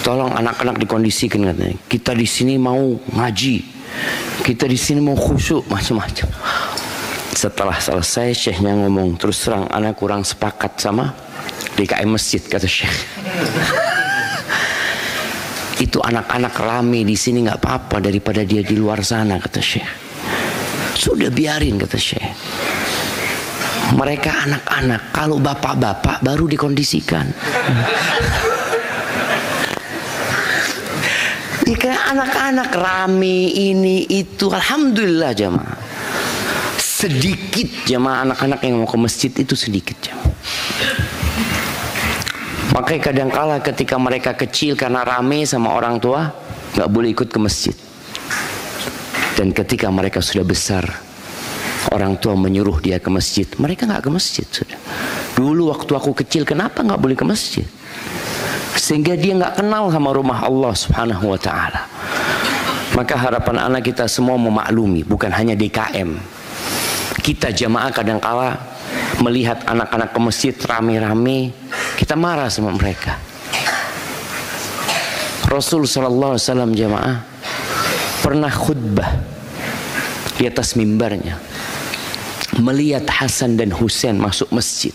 Tolong anak-anak dikondisikan katanya. Kita di sini mau ngaji, kita di sini mau khusyuk, macam-macam. Setelah selesai syekhnya ngomong, terus terang anak kurang sepakat sama DKM masjid, kata syekh. Itu anak-anak rame di sini nggak apa-apa daripada dia di luar sana, kata syekh. Sudah biarin, kata syekh. Mereka anak-anak, kalau bapak-bapak baru dikondisikan. Jika anak-anak rame ini itu, alhamdulillah jamaah. Sedikit jamaah anak-anak yang mau ke masjid itu sedikit jamaah. Makanya kadangkala ketika mereka kecil karena rame sama orang tua, nggak boleh ikut ke masjid. Dan ketika mereka sudah besar, orang tua menyuruh dia ke masjid, mereka nggak ke masjid sudah. Dulu waktu aku kecil, kenapa nggak boleh ke masjid? Sehingga dia nggak kenal sama rumah Allah Subhanahu wa ta'ala. Maka harapan anak kita semua memaklumi, bukan hanya DKM. Kita jamaah kadangkala melihat anak-anak ke masjid rame-rame, kita marah sama mereka. Rasul sallallahu alaihi wasallam jamaah pernah khutbah di atas mimbarnya, melihat Hasan dan Husain masuk masjid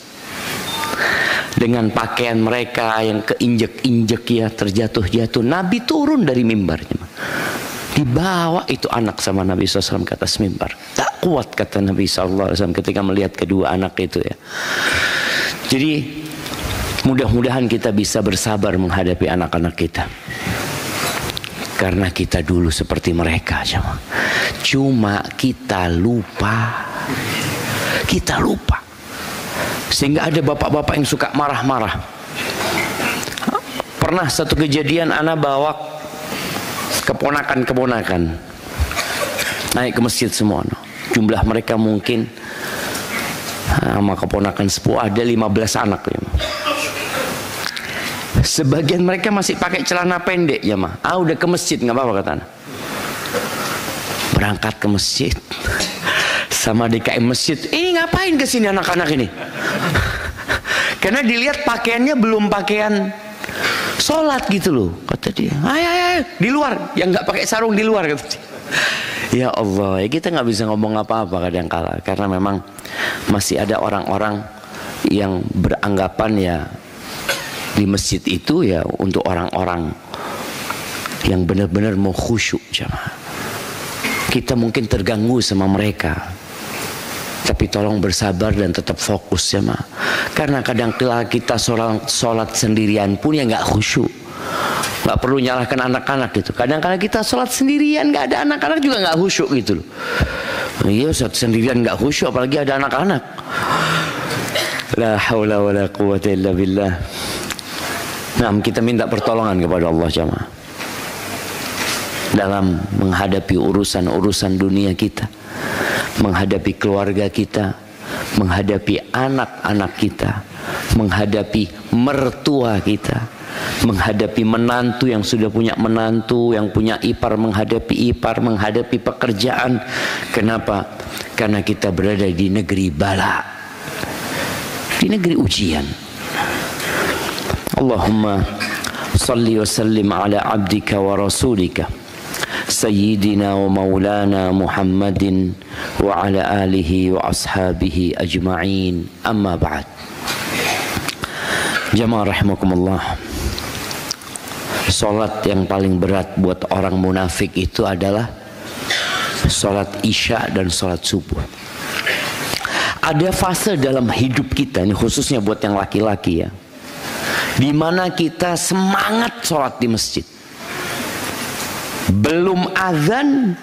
dengan pakaian mereka yang keinjek-injek ya, terjatuh-jatuh. Nabi turun dari mimbarnya, dibawa itu anak sama Nabi SAW ke atas mimbar. Tak kuat, kata Nabi SAW ketika melihat kedua anak itu ya. Jadi mudah-mudahan kita bisa bersabar menghadapi anak-anak kita, karena kita dulu seperti mereka. Cuma kita lupa. Sehingga ada bapak-bapak yang suka marah-marah. Pernah satu kejadian, anak bawa keponakan-keponakan naik ke masjid semua. Jumlah mereka mungkin sama keponakan sepuh ada 15 anak. Sebagian mereka masih pakai celana pendek ya mah. Udah ke masjid nggak apa-apa, kata anak. Berangkat ke masjid sama DKM masjid, ini ngapain kesini anak-anak ini? Karena dilihat pakaiannya belum pakaian sholat gitu loh, kata dia. Ayo di luar, yang nggak pakai sarung di luar, kata dia. Ya Allah, ya kita nggak bisa ngomong apa-apa kadang-kala, karena memang masih ada orang-orang yang beranggapan ya di masjid itu ya untuk orang-orang yang benar-benar mau khusyuk jamaah. Kita mungkin terganggu sama mereka, tapi tolong bersabar dan tetap fokus ya ma. Karena kadang-kala kita sholat sendirian pun ya nggak khusyuk. Nggak perlu nyalahkan anak-anak gitu. Kadang-kala kita sholat sendirian nggak ada anak-anak juga nggak khusyuk gitu loh. Iya, sholat sendirian nggak khusyuk apalagi ada anak-anak. La haula wa la quwwata illa billah. Nah, kita minta pertolongan kepada Allah jamaah dalam menghadapi urusan-urusan dunia kita, menghadapi keluarga kita, menghadapi anak-anak kita, menghadapi mertua kita, menghadapi menantu yang sudah punya menantu, yang punya ipar menghadapi ipar, menghadapi pekerjaan. Kenapa? Karena kita berada di negeri bala, di negeri ujian. Allahumma salli wa sallim ala abdika wa rasulika Sayyidina wa maulana Muhammadin wa ala alihi wa ashabihi ajma'in. Amma ba'd. Jamaah rahimakumullah, salat yang paling berat buat orang munafik itu adalah salat isya dan salat subuh. Ada fase dalam hidup kita, ini khususnya buat yang laki-laki ya, di mana kita semangat salat di masjid. Belum azan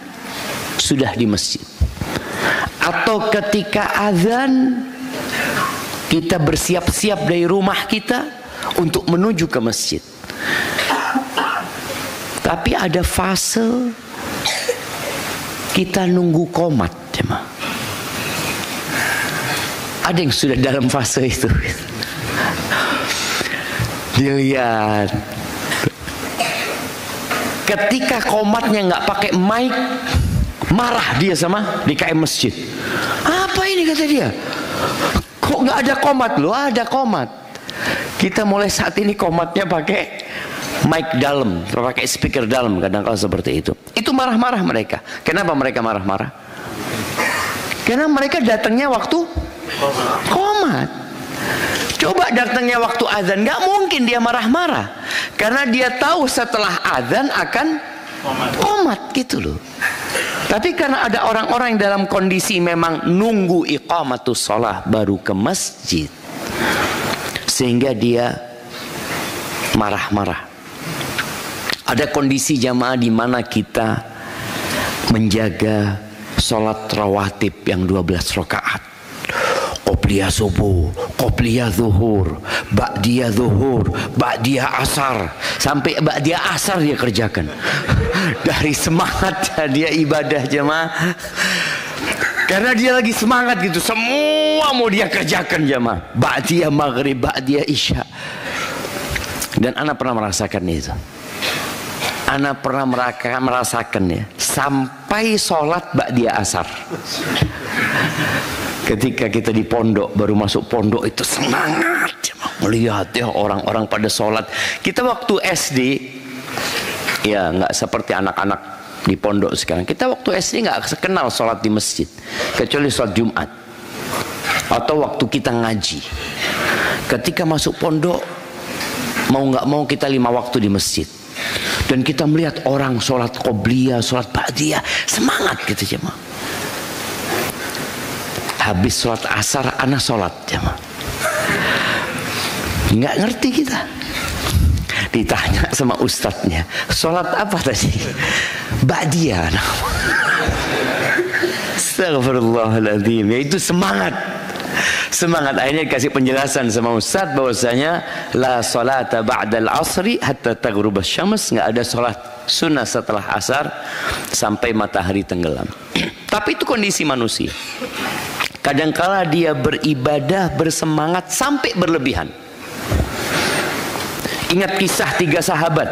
sudah di masjid, atau ketika azan kita bersiap-siap dari rumah kita untuk menuju ke masjid. Tapi ada fase kita nunggu qomat. Ada yang sudah dalam fase itu. Dilihat ketika qomatnya nggak pakai mic, marah dia sama DKM masjid. Apa ini, kata dia? Kok nggak ada qomat? Loh ada qomat. Kita mulai saat ini qomatnya pakai mic dalam, pakai speaker dalam, kadang-kadang seperti itu. Itu marah-marah mereka. Kenapa mereka marah-marah? Karena mereka datangnya waktu qomat. Coba datangnya waktu azan, nggak mungkin dia marah-marah, karena dia tahu setelah azan akan qomat gitu loh. Tapi karena ada orang-orang yang dalam kondisi memang nunggu iqamatus shalah baru ke masjid, sehingga dia marah-marah. Ada kondisi jamaah di mana kita menjaga sholat rawatib yang 12 rakaat. Qobliyah subuh, qobliyah zuhur, ba'diyah zuhur, ba'diyah asar. Sampai ba'diyah asar dia kerjakan. Dari semangat dia ibadah jamaah. Karena dia lagi semangat gitu, semua mau dia kerjakan jamaah. Ba'diyah maghrib, ba'diyah isya. Dan ana pernah merasakan itu. Ana pernah merasakan ya, sampai sholat ba'diyah asar. Ketika kita di pondok, baru masuk pondok itu semangat melihat ya orang-orang pada sholat. Kita waktu SD ya nggak seperti anak-anak di pondok sekarang. Kita waktu SD nggak kenal sholat di masjid, kecuali sholat Jumat atau waktu kita ngaji. Ketika masuk pondok, mau nggak mau kita 5 waktu di masjid. Dan kita melihat orang sholat qobliyah, sholat ba'diyah, semangat gitu jemaah. Habis sholat asar, anak sholat jemaah. Nggak ngerti kita. Ditanya sama ustadznya, sholat apa tadi? Ba'diyah. Astagfirullahaladzim. Ya itu semangat. Semangat. Akhirnya kasih penjelasan sama ustadz bahwasanya la sholata ba'dal asri hatta taghrubas syams. Nggak ada sholat sunnah setelah asar sampai matahari tenggelam. Tapi itu kondisi manusia. Kadangkala dia beribadah bersemangat sampai berlebihan. Ingat kisah 3 sahabat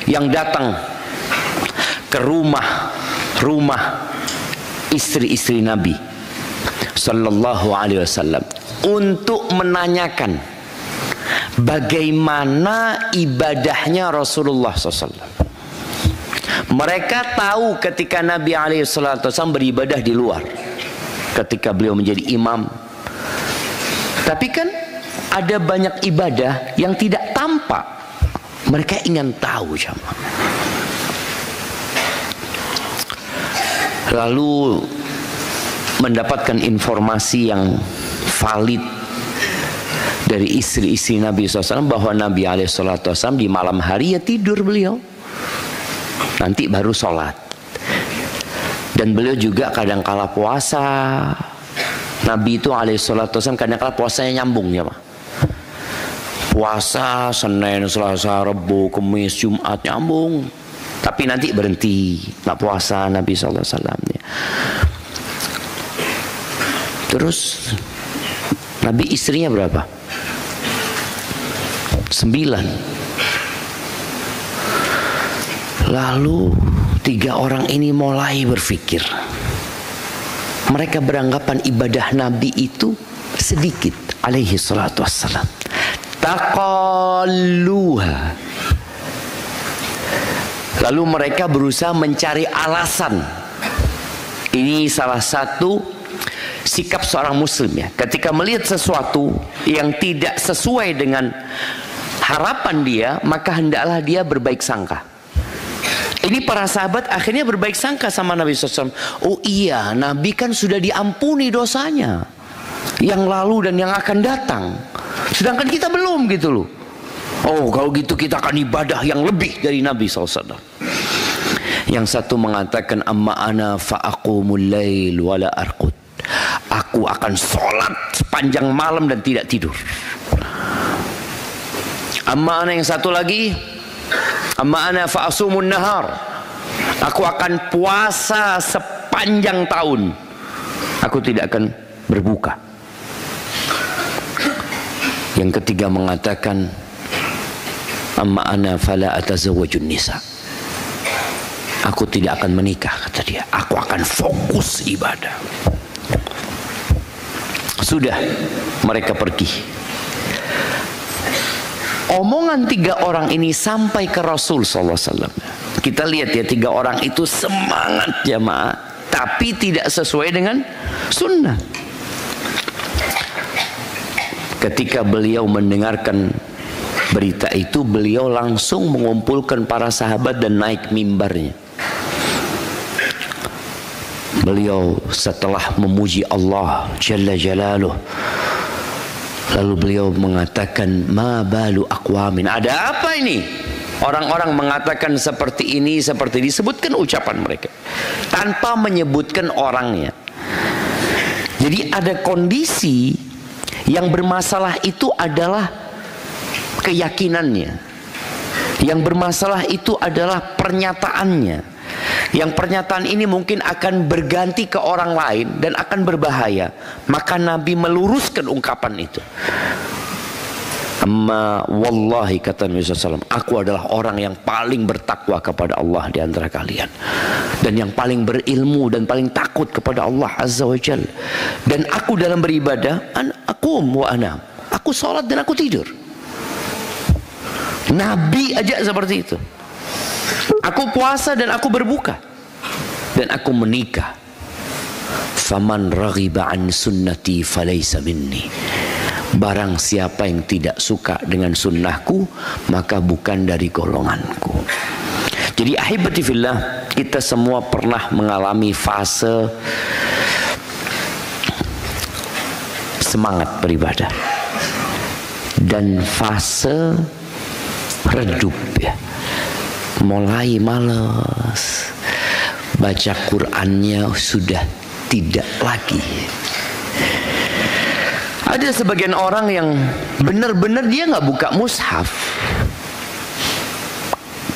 yang datang ke rumah istri-istri Nabi Sallallahu Alaihi Wasallam untuk menanyakan bagaimana ibadahnya Rasulullah SAW. Mereka tahu ketika Nabi SAW beribadah di luar, ketika beliau menjadi imam. Tapi kan ada banyak ibadah yang tidak tampak. Mereka ingin tahu jamaah. Lalu mendapatkan informasi yang valid dari istri-istri Nabi SAW bahwa Nabi SAW di malam hari ya tidur beliau, nanti baru sholat. Dan beliau juga kadang-kala puasa. Nabi itu alaihissalam kadang-kala puasanya nyambung ya Pak. Puasa Senin, Selasa, Rabu, Kamis, Jumat nyambung. Tapi nanti berhenti, nggak puasa Nabi SAW ya. Terus Nabi istrinya berapa? 9. Lalu 3 orang ini mulai berpikir. Mereka beranggapan ibadah Nabi itu sedikit alaihi salatu wassalam. Taqalluha. Lalu mereka berusaha mencari alasan. Ini salah satu sikap seorang muslim ya. Ketika melihat sesuatu yang tidak sesuai dengan harapan dia, maka hendaklah dia berbaik sangka. Ini para sahabat akhirnya berbaik sangka sama Nabi SAW. Oh iya, Nabi kan sudah diampuni dosanya yang lalu dan yang akan datang, sedangkan kita belum gitu loh. Oh kalau gitu kita akan ibadah yang lebih dari Nabi SAW. Yang satu mengatakan, amma ana fa'aqumul lail wala arqud. Aku akan sholat sepanjang malam dan tidak tidur. Amma ana yang satu lagi, amma ana fa'asumun nahar. Aku akan puasa sepanjang tahun. Aku tidak akan berbuka. Yang ketiga mengatakan, amma ana fala atazawwajun nisa. Aku tidak akan menikah, kata dia. Aku akan fokus ibadah. Sudah, mereka pergi. Omongan 3 orang ini sampai ke Rasul SAW. Kita lihat ya, 3 orang itu semangat jamaah, tapi tidak sesuai dengan sunnah. Ketika beliau mendengarkan berita itu, beliau langsung mengumpulkan para sahabat dan naik mimbarnya. Beliau setelah memuji Allah Jalla Jalaluh, lalu beliau mengatakan, ma balu aqwamin, ada apa ini? Orang-orang mengatakan seperti ini, seperti disebutkan ucapan mereka tanpa menyebutkan orangnya. Jadi ada kondisi yang bermasalah itu adalah keyakinannya. Yang bermasalah itu adalah pernyataannya. Yang pernyataan ini mungkin akan berganti ke orang lain dan akan berbahaya. Maka Nabi meluruskan ungkapan itu. Amma wallahi, kata Nabi SAW, aku adalah orang yang paling bertakwa kepada Allah di antara kalian, dan yang paling berilmu dan paling takut kepada Allah Azza wa Jalla. Dan aku dalam beribadah, aqum wa anam, aku sholat dan aku tidur. Nabi aja seperti itu. Aku puasa dan aku berbuka, dan aku menikah. Faman raghiba an sunnati falaysa minni. Barang siapa yang tidak suka dengan sunnahku, maka bukan dari golonganku. Jadi ahibati fillah, kita semua pernah mengalami fase semangat beribadah dan fase redup ya. Mulai malas, baca Qur'annya sudah tidak lagi. Ada sebagian orang yang benar-benar dia nggak buka mushaf.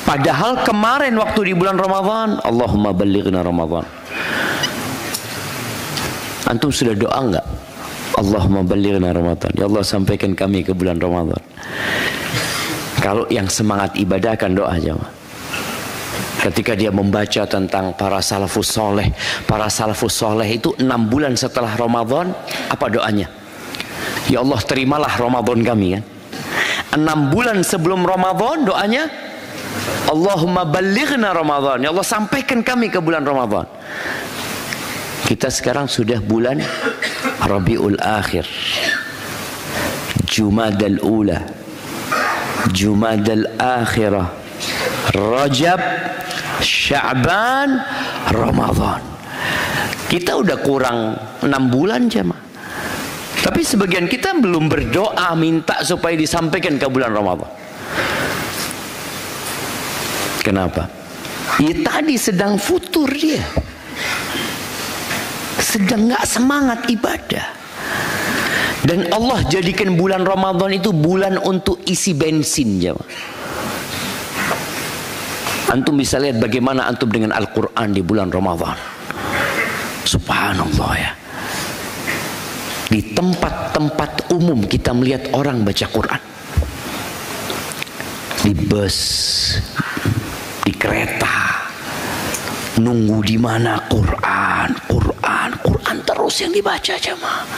Padahal kemarin waktu di bulan Ramadan, Allahumma ballighna Ramadan. Antum sudah doa nggak? Allahumma ballighna Ramadan. Ya Allah, sampaikan kami ke bulan Ramadan. Kalau yang semangat ibadah kan doa jemaah. Ketika dia membaca tentang para salafus soleh, para salafus soleh itu 6 bulan setelah Ramadan, apa doanya? Ya Allah, terimalah Ramadan kami kan. 6 bulan sebelum Ramadan doanya, Allahumma ballighna Ramadan. Ya Allah, sampaikan kami ke bulan Ramadan. Kita sekarang sudah bulan Rabiul Akhir, Jumadal Ula, Jumadal Akhirah, Rajab, Sya'ban, Ramadan. Kita udah kurang 6 bulan jemaah. Tapi sebagian kita belum berdoa minta supaya disampaikan ke bulan Ramadan. Kenapa? Ya tadi sedang futur dia, sedang gak semangat ibadah. Dan Allah jadikan bulan Ramadan itu bulan untuk isi bensin jemaah. Antum bisa lihat bagaimana antum dengan Al-Quran di bulan Ramadan. Subhanallah ya. Di tempat-tempat umum kita melihat orang baca Quran. Di bus, di kereta, nunggu di mana Quran, Quran, Quran terus yang dibaca jemaah.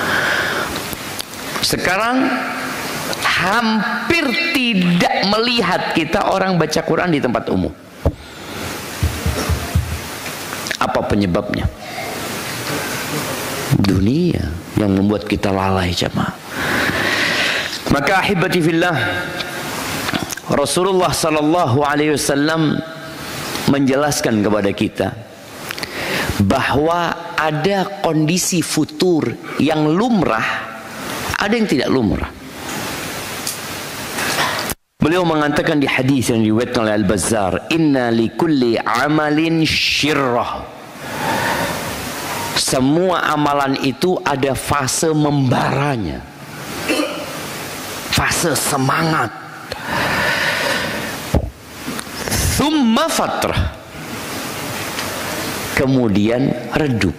Sekarang hampir tidak melihat kita orang baca Quran di tempat umum. Apa penyebabnya? Dunia yang membuat kita lalai jemaah. Maka ahibati fillah, Rasulullah sallallahu alaihi wasallam menjelaskan kepada kita bahwa ada kondisi futur yang lumrah, ada yang tidak lumrah. Beliau mengatakan di hadis yang diriwayatkan oleh Al-Bazzar, inna likulli amalin syirrah. Semua amalan itu ada fase membaranya, fase semangat. Thumma fatrah, kemudian redup.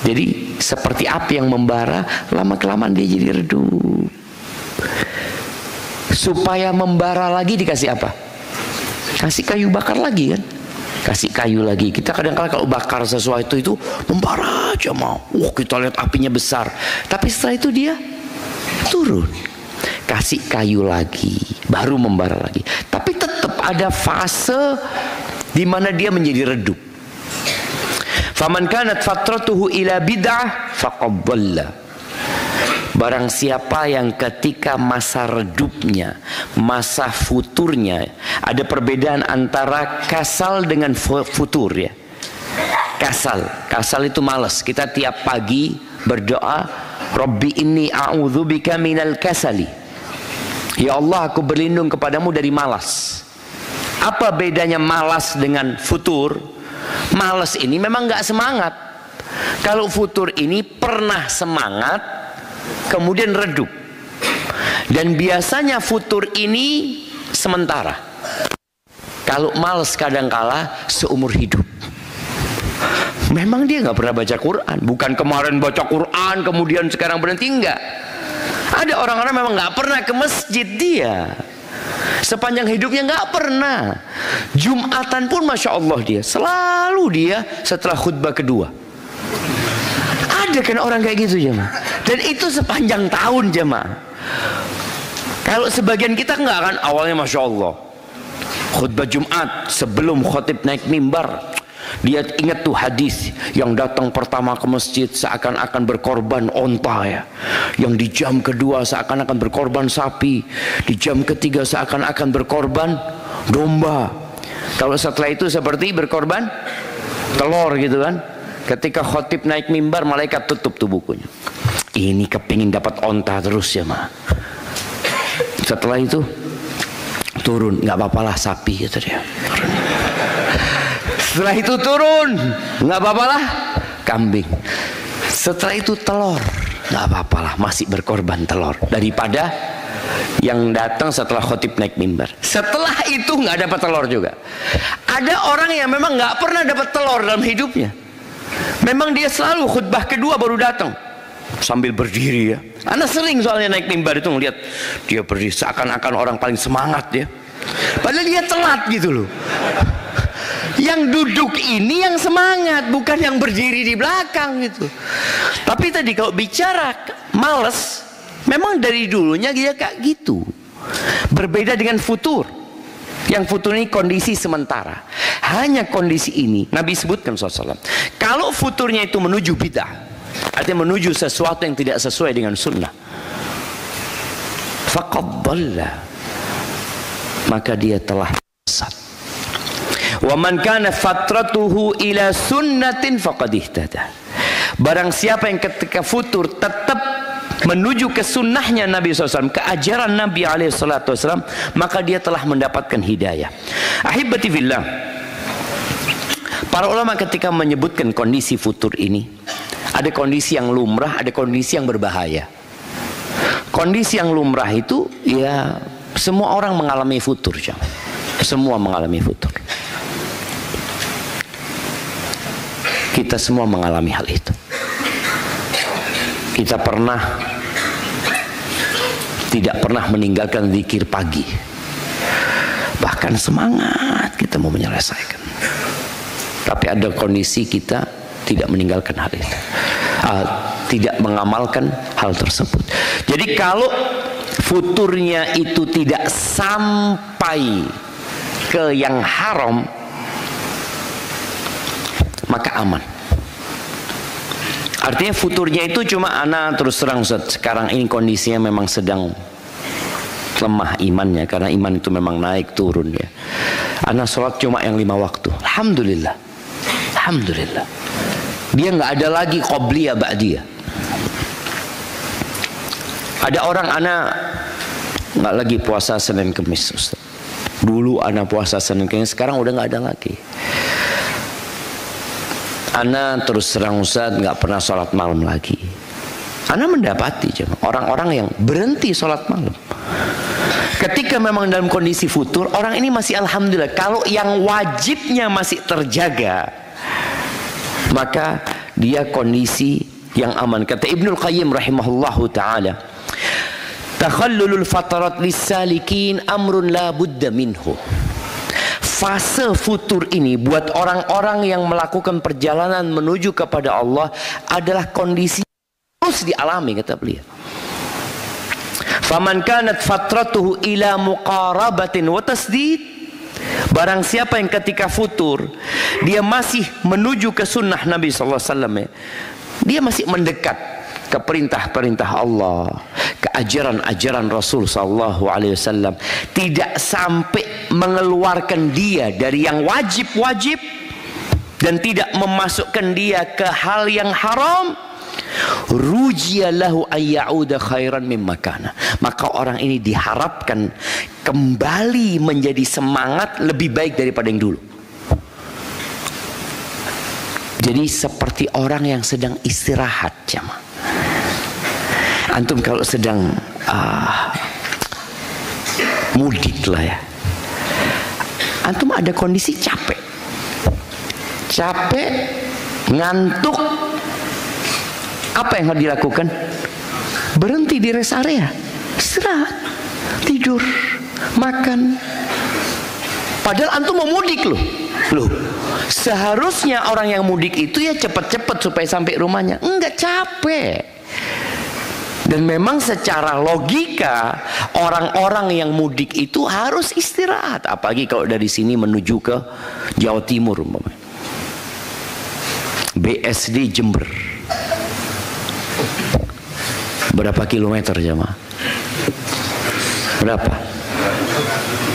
Jadi seperti api yang membara, lama-kelamaan dia jadi redup. Supaya membara lagi dikasih apa? Kasih kayu bakar lagi kan? Kasih kayu lagi. Kita kadang-kadang kalau bakar sesuatu itu membara aja mau. Kita lihat apinya besar. Tapi setelah itu dia turun. kasih kayu lagi, baru membara lagi. Tapi tetap ada fase di mana dia menjadi redup. Faman kanat fatratuhu ila bid'ah faqad dhalla. Barang siapa yang ketika masa redupnya, masa futurnya, ada perbedaan antara kasal dengan futur ya. Kasal itu malas. Kita tiap pagi berdoa, Rabbi inni a'udzubika minal kasali. Ya Allah, aku berlindung kepadamu dari malas. Apa bedanya malas dengan futur? Malas ini memang nggak semangat. Kalau futur ini pernah semangat, kemudian redup. Dan biasanya futur ini sementara. Kalau malas kadangkala seumur hidup. Memang dia nggak pernah baca Quran. Bukan kemarin baca Quran kemudian sekarang berhenti, enggak. Ada orang-orang memang nggak pernah ke masjid dia. Sepanjang hidupnya nggak pernah. Jumatan pun Masya Allah dia selalu dia setelah khutbah kedua. Ada kan orang kayak gitu jemaah. Dan itu sepanjang tahun jemaah. Kalau sebagian kita nggak kan, awalnya Masya Allah khutbah Jumat sebelum khotib naik mimbar, dia ingat tuh hadis yang datang pertama ke masjid seakan-akan berkorban onta ya, yang di jam kedua seakan-akan berkorban sapi, di jam ketiga seakan-akan berkorban domba, kalau setelah itu seperti berkorban telur gitu kan. Ketika khotib naik mimbar, malaikat tutup tuh bukunya. Ini kepingin dapat onta terus ya mah. Setelah itu turun, nggak apa-apalah sapi gitu dia. Setelah itu turun, nggak apa-apalah kambing. Setelah itu telur, nggak apa-apalah masih berkorban telur daripada yang datang setelah khotib naik mimbar. Setelah itu nggak dapat telur juga. Ada orang yang memang nggak pernah dapat telur dalam hidupnya. Memang dia selalu khutbah kedua baru datang sambil berdiri ya. Anak sering soalnya naik mimbar itu ngeliat dia berdiri seakan-akan orang paling semangat ya. Padahal dia telat gitu loh. Yang duduk ini yang semangat, bukan yang berdiri di belakang gitu. Tapi tadi kalau bicara males, memang dari dulunya dia kayak gitu. Berbeda dengan futur. Yang futur ini kondisi sementara. Hanya kondisi ini Nabi sebutkan SAW. Kalau futurnya itu menuju bid'ah, artinya menuju sesuatu yang tidak sesuai dengan sunnah, faqad dhalla, maka dia telah sesat. Wa man kana fatratuhu ila sunnatin faqad ihtada. Barang siapa yang ketika futur tetap menuju ke sunnahnya Nabi SAW, ke ajaran Nabi SAW, maka dia telah mendapatkan hidayah. Ahibati fillah, para ulama ketika menyebutkan kondisi futur ini, ada kondisi yang lumrah, ada kondisi yang berbahaya. Kondisi yang lumrah itu ya semua orang mengalami futur, semua mengalami futur. Kita semua mengalami hal itu. Kita tidak pernah meninggalkan zikir pagi, bahkan semangat kita mau menyelesaikan, tapi ada kondisi kita tidak meninggalkan hal itu, tidak mengamalkan hal tersebut. Jadi kalau futurnya itu tidak sampai ke yang haram, maka aman. Artinya futurnya itu cuma anak terus terang Ustaz, sekarang ini kondisinya memang sedang lemah imannya, karena iman itu memang naik turun ya. Anak sholat cuma yang 5 waktu, alhamdulillah, alhamdulillah. Dia nggak ada lagi qobliyah ba'diyah. Ada orang anak nggak lagi puasa Senin Kemis Ustaz. Dulu anak puasa Senin Kemis, sekarang udah nggak ada lagi. Ana terus terang Ustaz nggak pernah sholat malam lagi. Ana mendapati orang-orang yang berhenti sholat malam. Ketika memang dalam kondisi futur, orang ini masih alhamdulillah. Kalau yang wajibnya masih terjaga, maka dia kondisi yang aman. Kata Ibnul Qayyim rahimahullahu ta'ala, takhallulul fatarat lissalikin amrun la budda minhu. Fase futur ini buat orang-orang yang melakukan perjalanan menuju kepada Allah adalah kondisi harus dialami, kata beliau. Faman kanat fatratuhu ila muqarabatin wa tasdid, barang siapa yang ketika futur dia masih menuju ke sunnah Nabi sallallahu alaihi wasallam, dia masih mendekat ke perintah-perintah Allah, ke ajaran-ajaran Rasul sallallahu alaihi wasallam, tidak sampai mengeluarkan dia dari yang wajib-wajib dan tidak memasukkan dia ke hal yang haram, rujiya lahu ayyauda khairan mimma kana, maka orang ini diharapkan kembali menjadi semangat lebih baik daripada yang dulu. Jadi seperti orang yang sedang istirahat, jemaah. Antum kalau sedang mudik lah ya, antum ada kondisi capek, ngantuk, apa yang harus dilakukan? Berhenti di rest area, istirahat, tidur, makan. Padahal antum mau mudik loh. Seharusnya orang yang mudik itu ya cepat-cepat supaya sampai rumahnya. Enggak, capek. Dan memang secara logika orang-orang yang mudik itu harus istirahat, apalagi kalau dari sini menuju ke Jawa Timur umpamanya. BSD Jember. Berapa kilometer jemaah? Berapa?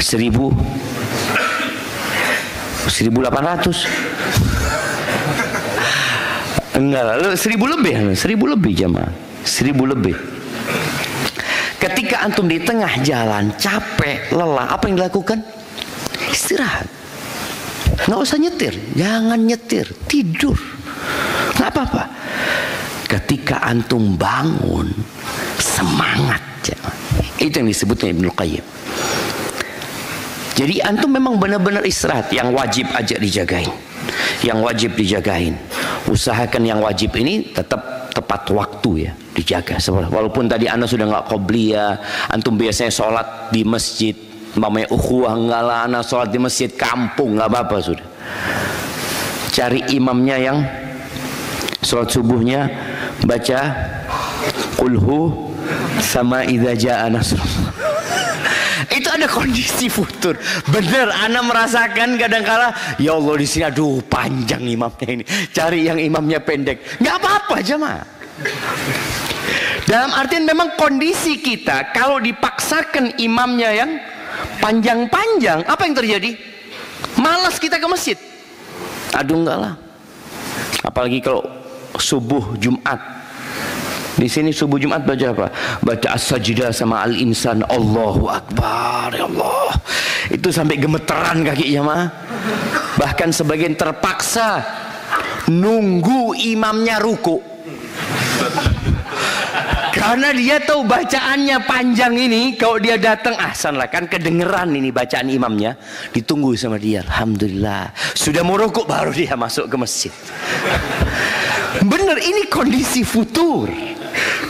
1.800? Enggak lah, 1.000 lebih, 1.000 lebih jemaah, 1.000 lebih. Ketika antum di tengah jalan capek, lelah, apa yang dilakukan? Istirahat. Nggak usah nyetir, jangan nyetir, tidur, nggak apa-apa. Ketika antum bangun, semangat jemaah. Itu yang disebutnya Ibnu Qayyim. Jadi antum memang benar-benar istirahat. Yang wajib aja dijagain, yang wajib dijagain. Usahakan yang wajib ini tetap tepat waktu ya, dijaga. Walaupun tadi anda sudah nggak qobliyah, antum biasanya sholat di masjid, mamanya ukhuwah, enggak lah anda sholat di masjid kampung, nggak apa-apa sudah. Cari imamnya yang sholat subuhnya baca qulhu sama idza jaa nasrullah. Itu ada kondisi futur. Bener, ana merasakan kadang-kala, ya Allah di sini aduh panjang imamnya ini. Cari yang imamnya pendek. Nggak apa-apa jemaah. Dalam artian memang kondisi kita kalau dipaksakan imamnya yang panjang-panjang, apa yang terjadi? Malas kita ke masjid. Aduh enggak lah. Apalagi kalau subuh Jumat. Di sini subuh Jumat baca apa? Baca as-sajdah sama al-insan. Allahu Akbar, ya Allah. Itu sampai gemeteran kaki jemaah. Bahkan sebagian terpaksa nunggu imamnya ruku. Karena dia tahu bacaannya panjang ini, kalau dia datang ahsan lah, kan kedengeran ini bacaan imamnya, ditunggu sama dia. Alhamdulillah, sudah mau ruku baru dia masuk ke masjid. Bener, ini kondisi futur.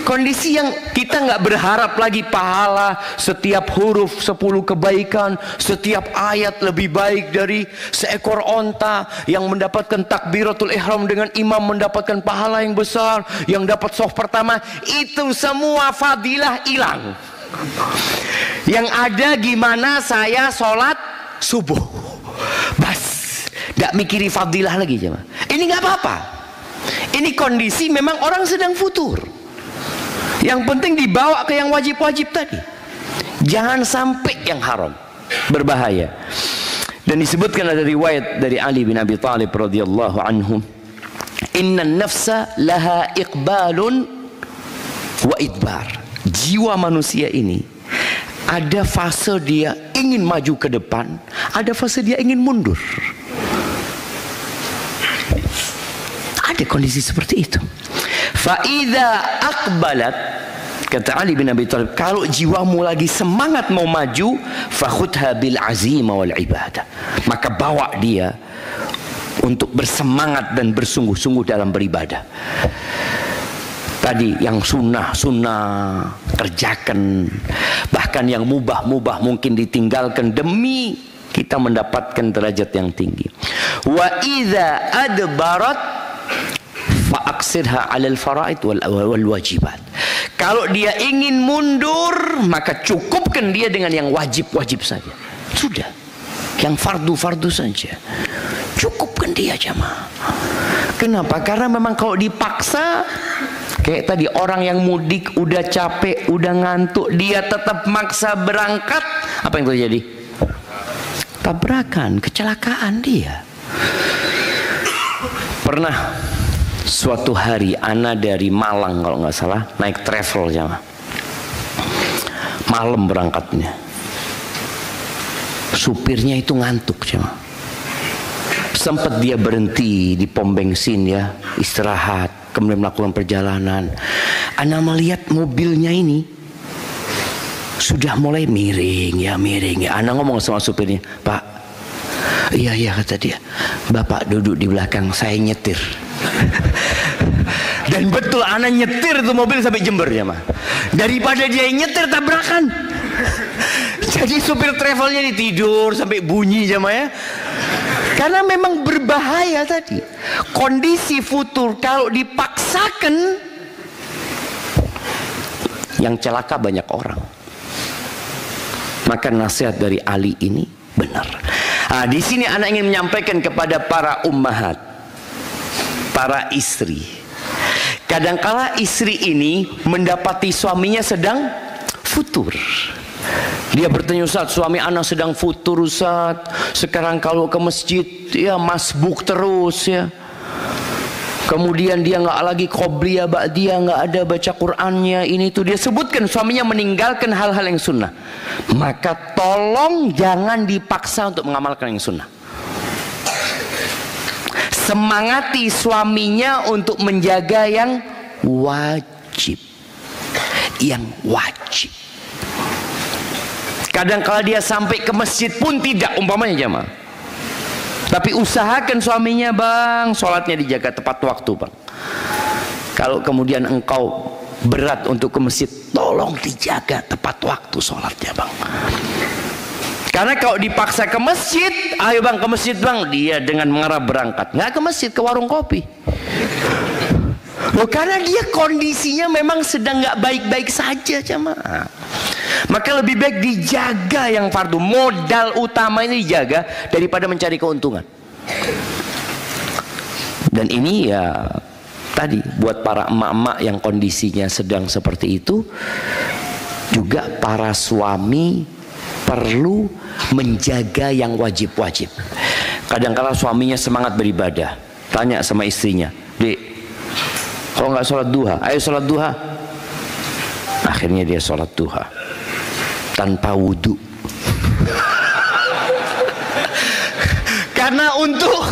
Kondisi yang kita nggak berharap lagi pahala setiap huruf 10 kebaikan, setiap ayat lebih baik dari seekor onta, yang mendapatkan takbiratul ihram dengan imam mendapatkan pahala yang besar, yang dapat shaf pertama. Itu semua fadilah hilang. Yang ada gimana saya sholat subuh, bas, nggak mikiri fadilah lagi jemaah. Ini nggak apa-apa. Ini kondisi memang orang sedang futur. Yang penting dibawa ke yang wajib-wajib tadi. Jangan sampai yang haram, berbahaya. Dan disebutkan ada riwayat dari Ali bin Abi Thalib radhiyallahu anhu, inna nafsa laha iqbalun wa idbar. Jiwa manusia ini ada fase dia ingin maju ke depan, ada fase dia ingin mundur. Ada kondisi seperti itu. Fa'idha akbalat, kata Ali bin Abi Thalib, kalau jiwamu lagi semangat mau maju, fakhudha bil azima wal ibadah, maka bawa dia untuk bersemangat dan bersungguh-sungguh dalam beribadah. Tadi yang sunnah kerjakan, bahkan yang mubah mungkin ditinggalkan demi kita mendapatkan derajat yang tinggi. Wa idza adbarat faqsirha 'alal faraid wal wajibat. Kalau dia ingin mundur, maka cukupkan dia dengan yang wajib-wajib saja. Sudah. Yang fardu-fardu saja. Cukupkan dia jamaah. Kenapa? Karena memang kalau dipaksa, kayak tadi orang yang mudik udah capek, udah ngantuk, dia tetap maksa berangkat, apa yang terjadi? Tabrakan, kecelakaan dia. Pernah suatu hari ana dari Malang kalau nggak salah naik travel jamaah. Malam berangkatnya. Supirnya itu ngantuk jamaah. Sempat dia berhenti di pom bensin ya, istirahat, kemudian melakukan perjalanan. Ana melihat mobilnya ini sudah mulai miring ya. Ana ngomong sama supirnya, "Pak, iya kata dia, Bapak duduk di belakang, saya nyetir." Dan betul ana nyetir tuh mobil sampai Jember ya mah. Daripada dia nyetir tabrakan. Jadi supir travelnya tidur sampai bunyi jamaah ya. Karena memang berbahaya tadi. Kondisi futur kalau dipaksakan, yang celaka banyak orang. Maka nasihat dari Ali ini benar. Di sini anak ingin menyampaikan kepada para ummahat, para istri. Kadangkala istri ini mendapati suaminya sedang futur. Dia bertanya, "Ustaz, suami anak sedang futur Ustaz. Sekarang kalau ke masjid ya masbuk terus ya. Kemudian dia nggak lagi qobliyah ba'diyah, nggak ada baca Qur'annya, ini tuh." Dia sebutkan suaminya meninggalkan hal-hal yang sunnah. Maka tolong jangan dipaksa untuk mengamalkan yang sunnah. Semangati suaminya untuk menjaga yang wajib. Yang wajib. Kadang kala dia sampai ke masjid pun tidak, umpamanya jamaah. Tapi usahakan suaminya, "Bang, sholatnya dijaga tepat waktu, Bang." Kalau kemudian engkau berat untuk ke masjid, tolong dijaga tepat waktu sholatnya, Bang. Karena kalau dipaksa ke masjid, "Ayo Bang, ke masjid Bang," dia dengan mengarah berangkat. Nggak ke masjid, ke warung kopi. Loh, karena dia kondisinya memang sedang nggak baik-baik saja jamaah. Maka lebih baik dijaga yang fardu. Modal utama ini dijaga daripada mencari keuntungan. Dan ini ya tadi buat para emak-emak yang kondisinya sedang seperti itu, juga para suami perlu menjaga yang wajib-wajib. Kadang-kala suaminya semangat beribadah, tanya sama istrinya, "Dek, kalau nggak sholat duha, ayo sholat duha." Akhirnya dia sholat duha tanpa wudhu. Karena untuk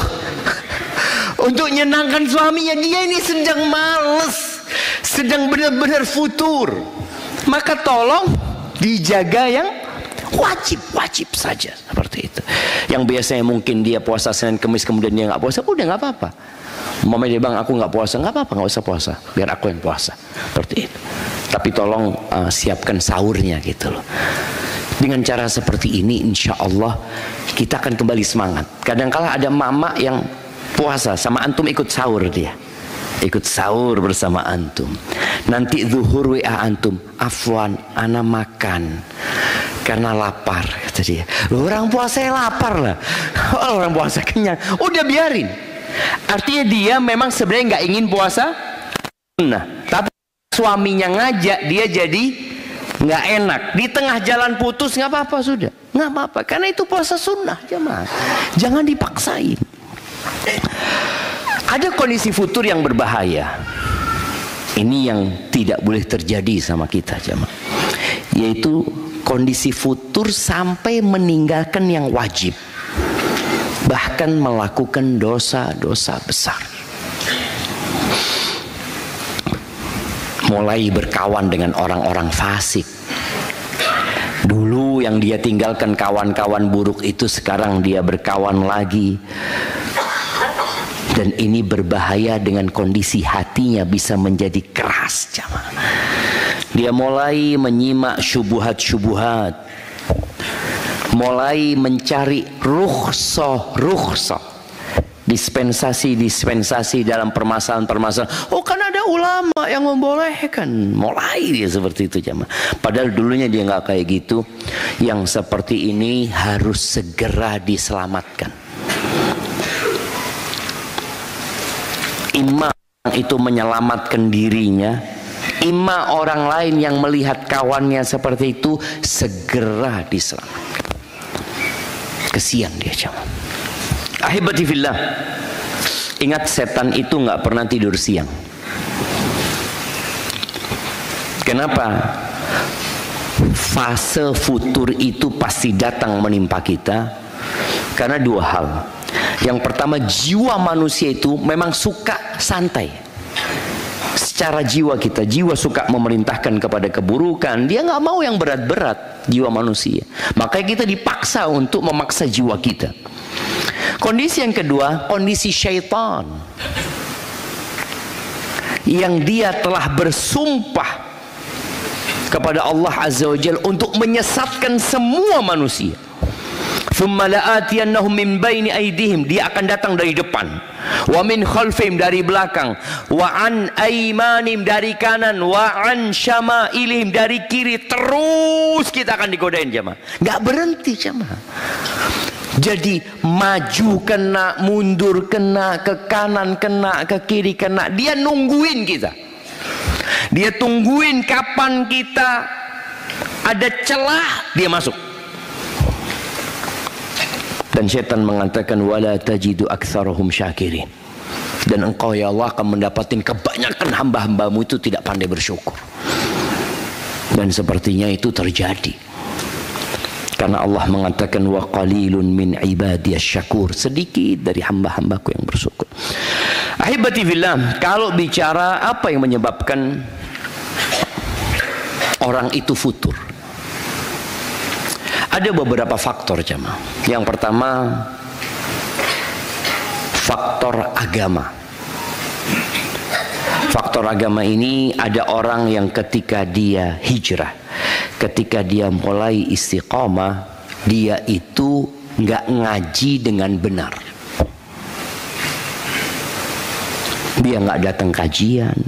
menyenangkan suaminya, dia ini sedang males, sedang benar-benar futur. Maka tolong dijaga yang wajib-wajib saja seperti itu. Yang biasanya mungkin dia puasa Senin Kemis kemudian dia nggak puasa, udah nggak apa-apa. Mama dia, "Bang, aku nggak puasa," nggak apa-apa, nggak usah puasa, biar aku yang puasa, seperti itu. Tapi tolong siapkan sahurnya gitu loh. Dengan cara seperti ini, insya Allah kita akan kembali semangat. Kadang-kala ada mama yang puasa sama antum, ikut sahur dia, ikut sahur bersama antum. Nanti zuhur WA antum, "Afwan, ana makan karena lapar," kata dia. Orang puasa lapar lah, orang puasa kenyang, udah biarin. Artinya dia memang sebenarnya nggak ingin puasa sunnah, tapi suaminya ngajak, dia jadi nggak enak. Di tengah jalan putus, nggak apa-apa, sudah nggak apa-apa, karena itu puasa sunnah jemaah. Jangan dipaksain. Ada kondisi futur yang berbahaya. Ini yang tidak boleh terjadi sama kita jemaah, yaitu kondisi futur sampai meninggalkan yang wajib, bahkan melakukan dosa-dosa besar. Mulai berkawan dengan orang-orang fasik. Dulu yang dia tinggalkan kawan-kawan buruk itu, sekarang dia berkawan lagi. Dan ini berbahaya, dengan kondisi hatinya bisa menjadi keras jamaah. Dia mulai menyimak syubuhat-syubuhat, mulai mencari rukhsah. Di dispensasi dalam permasalahan-permasalahan. Oh, kan ada ulama yang membolehkan. Mulai dia seperti itu jamaah. Padahal dulunya dia nggak kayak gitu. Yang seperti ini harus segera diselamatkan. Imam itu menyelamatkan dirinya, imam orang lain yang melihat kawannya seperti itu segera diselamatkan. Kesian dia jamaah. Ahibati fillah, ingat setan itu nggak pernah tidur siang. Kenapa? Fase futur itu pasti datang menimpa kita karena dua hal. Yang pertama, jiwa manusia itu memang suka santai. Secara jiwa kita, jiwa suka memerintahkan kepada keburukan. Dia nggak mau yang berat-berat, jiwa manusia. Makanya kita dipaksa untuk memaksa jiwa kita. Kondisi yang kedua, kondisi syaitan. Yang dia telah bersumpah kepada Allah Azza wa Jalla untuk menyesatkan semua manusia. Thumma la'atiyannahum min baini aydihim, dia akan datang dari depan, wa min khalfihim, dari belakang, wa an aymanim, dari kanan, wa an syama'ilihim, dari kiri. Terus kita akan digodain jamaah, nggak berhenti jamaah. Jadi maju kena, mundur kena, ke kanan kena, ke kiri kena. Dia nungguin kita. Dia tungguin kapan kita ada celah, dia masuk. Dan syaitan mengatakan wala tajidu aktsarahum syakirin. Dan engkau ya Allah akan mendapatkan kebanyakan hamba-hambamu itu tidak pandai bersyukur. Dan sepertinya itu terjadi. Karena Allah mengatakan wa qalilun min ibadiyasy syakur, sedikit dari hamba-hambaku yang bersyukur. Ahibati fillah, kalau bicara apa yang menyebabkan orang itu futur, ada beberapa faktor jemaah. Yang pertama, faktor agama. Faktor agama ini ada orang yang ketika dia hijrah, ketika dia mulai istiqamah, dia itu nggak ngaji dengan benar. Dia nggak datang kajian,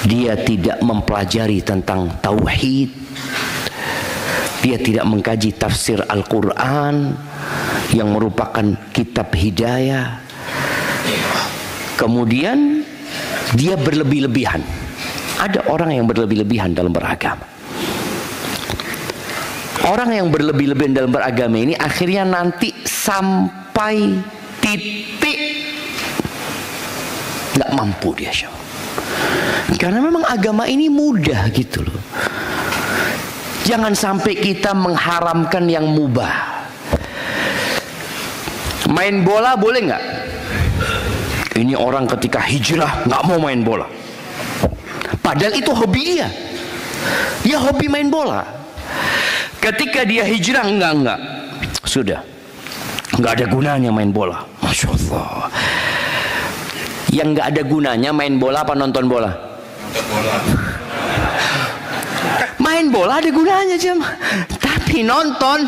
dia tidak mempelajari tentang tauhid, dia tidak mengkaji tafsir Al-Quran yang merupakan kitab hidayah. Kemudian dia berlebih-lebihan. Ada orang yang berlebih-lebihan dalam beragama. Orang yang berlebih-lebihan dalam beragama ini akhirnya nanti sampai titik nggak mampu dia. Karena memang agama ini mudah gitu loh. Jangan sampai kita mengharamkan yang mubah. Main bola boleh nggak? Ini orang ketika hijrah nggak mau main bola. Padahal itu hobi dia. Dia hobi main bola. Ketika dia hijrah enggak. Sudah. Nggak ada gunanya main bola. Masya Allah. Yang nggak ada gunanya main bola apa nonton bola? Nonton bola. Main bola ada gunanya jemaah, tapi nonton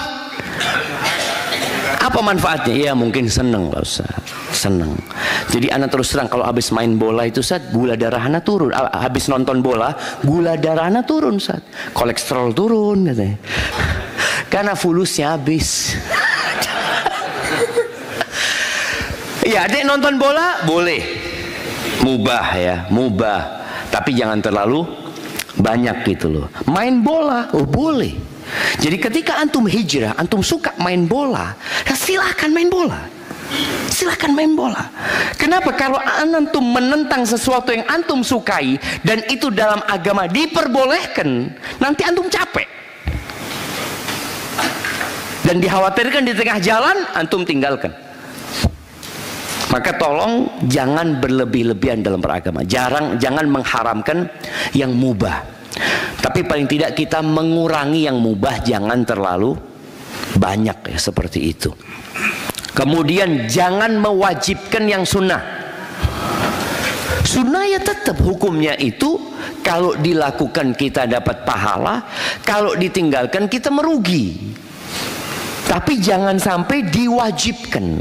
apa manfaatnya? Ya mungkin seneng lah Ustaz, seneng. Jadi anak terus terang kalau habis main bola itu Ustaz, gula darah anak turun. Habis nonton bola, gula darah anak turun Ustaz, kolesterol turun katanya. Karena fulusnya habis. Ya adek nonton bola boleh, mubah ya, mubah. Tapi jangan terlalu banyak gitu loh. Main bola, oh boleh. Jadi ketika antum hijrah, antum suka main bola, ya silahkan main bola. Silahkan main bola. Kenapa? Kalau antum menentang sesuatu yang antum sukai dan itu dalam agama diperbolehkan, nanti antum capek. Dan dikhawatirkan di tengah jalan antum tinggalkan. Maka tolong jangan berlebih-lebihan dalam beragama. Jangan mengharamkan yang mubah. Tapi paling tidak kita mengurangi yang mubah, jangan terlalu banyak ya seperti itu. Kemudian jangan mewajibkan yang sunnah. Sunnah ya tetap hukumnya itu kalau dilakukan kita dapat pahala, kalau ditinggalkan kita merugi. Tapi jangan sampai diwajibkan.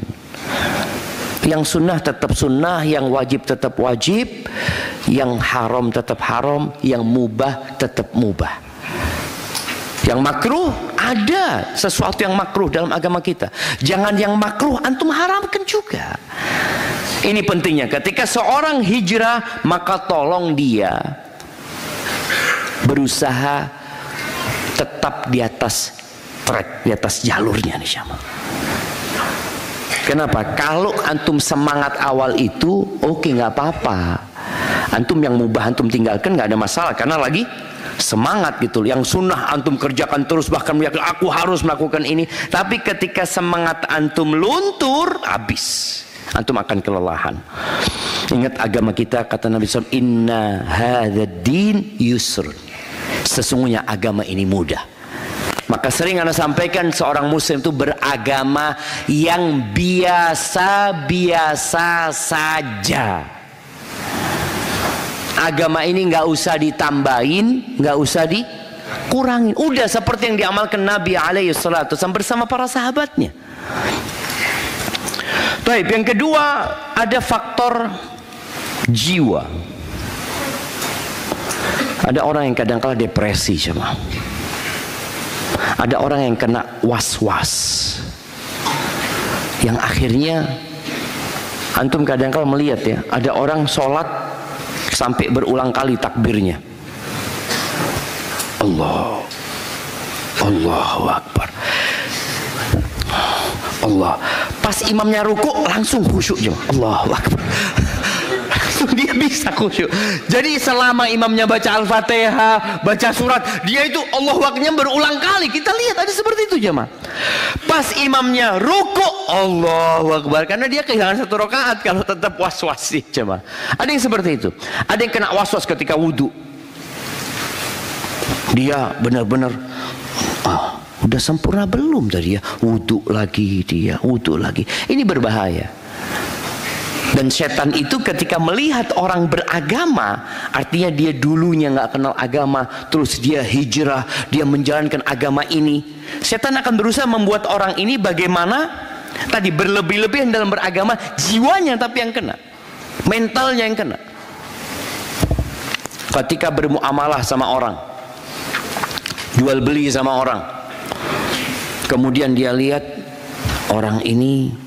Yang sunnah tetap sunnah, yang wajib tetap wajib, yang haram tetap haram, yang mubah tetap mubah. Yang makruh, ada sesuatu yang makruh dalam agama kita. Jangan yang makruh antum haramkan juga. Ini pentingnya, ketika seorang hijrah, maka tolong dia berusaha tetap di atas track, di atas jalurnya nih Syama. Kenapa? Kalau antum semangat awal itu, oke, nggak apa-apa. Antum yang mubah antum tinggalkan nggak ada masalah, karena lagi semangat gitu. Yang sunnah antum kerjakan terus, bahkan meyakini aku harus melakukan ini. Tapi ketika semangat antum luntur, habis. Antum akan kelelahan. Ingat agama kita, kata Nabi SAW, inna hadzal din yusr. Sesungguhnya agama ini mudah. Maka sering Anda sampaikan, seorang muslim itu beragama yang biasa-biasa saja. Agama ini nggak usah ditambahin, nggak usah dikurangin. Udah seperti yang diamalkan Nabi SAW bersama para sahabatnya. Baik, yang kedua ada faktor jiwa. Ada orang yang kadang-kala depresi, sama. Ada orang yang kena was-was, yang akhirnya antum kadang-kala melihat ya, ada orang sholat sampai berulang kali takbirnya, Allahu Akbar, Allah. Pas imamnya ruku langsung khusyuk, Allahu Akbar. Dia bisa khusyuk. Jadi selama imamnya baca Al-Fatihah, baca surat, dia itu Allahu Akbar berulang kali. Kita lihat ada seperti itu jemaah. Pas imamnya ruku, Allahu Akbar, karena dia kehilangan satu rakaat kalau tetap was-was sih jemaah. Ada yang seperti itu. Ada yang kena was-was ketika wudhu. Dia benar-benar udah sempurna belum tadi ya? Wudhu lagi dia, wudhu lagi. Ini berbahaya. Dan setan itu ketika melihat orang beragama, artinya dia dulunya nggak kenal agama, terus dia hijrah, dia menjalankan agama ini. Setan akan berusaha membuat orang ini bagaimana tadi, berlebih-lebihan dalam beragama, jiwanya tapi yang kena, mentalnya yang kena. Ketika bermuamalah sama orang, jual beli sama orang, kemudian dia lihat orang ini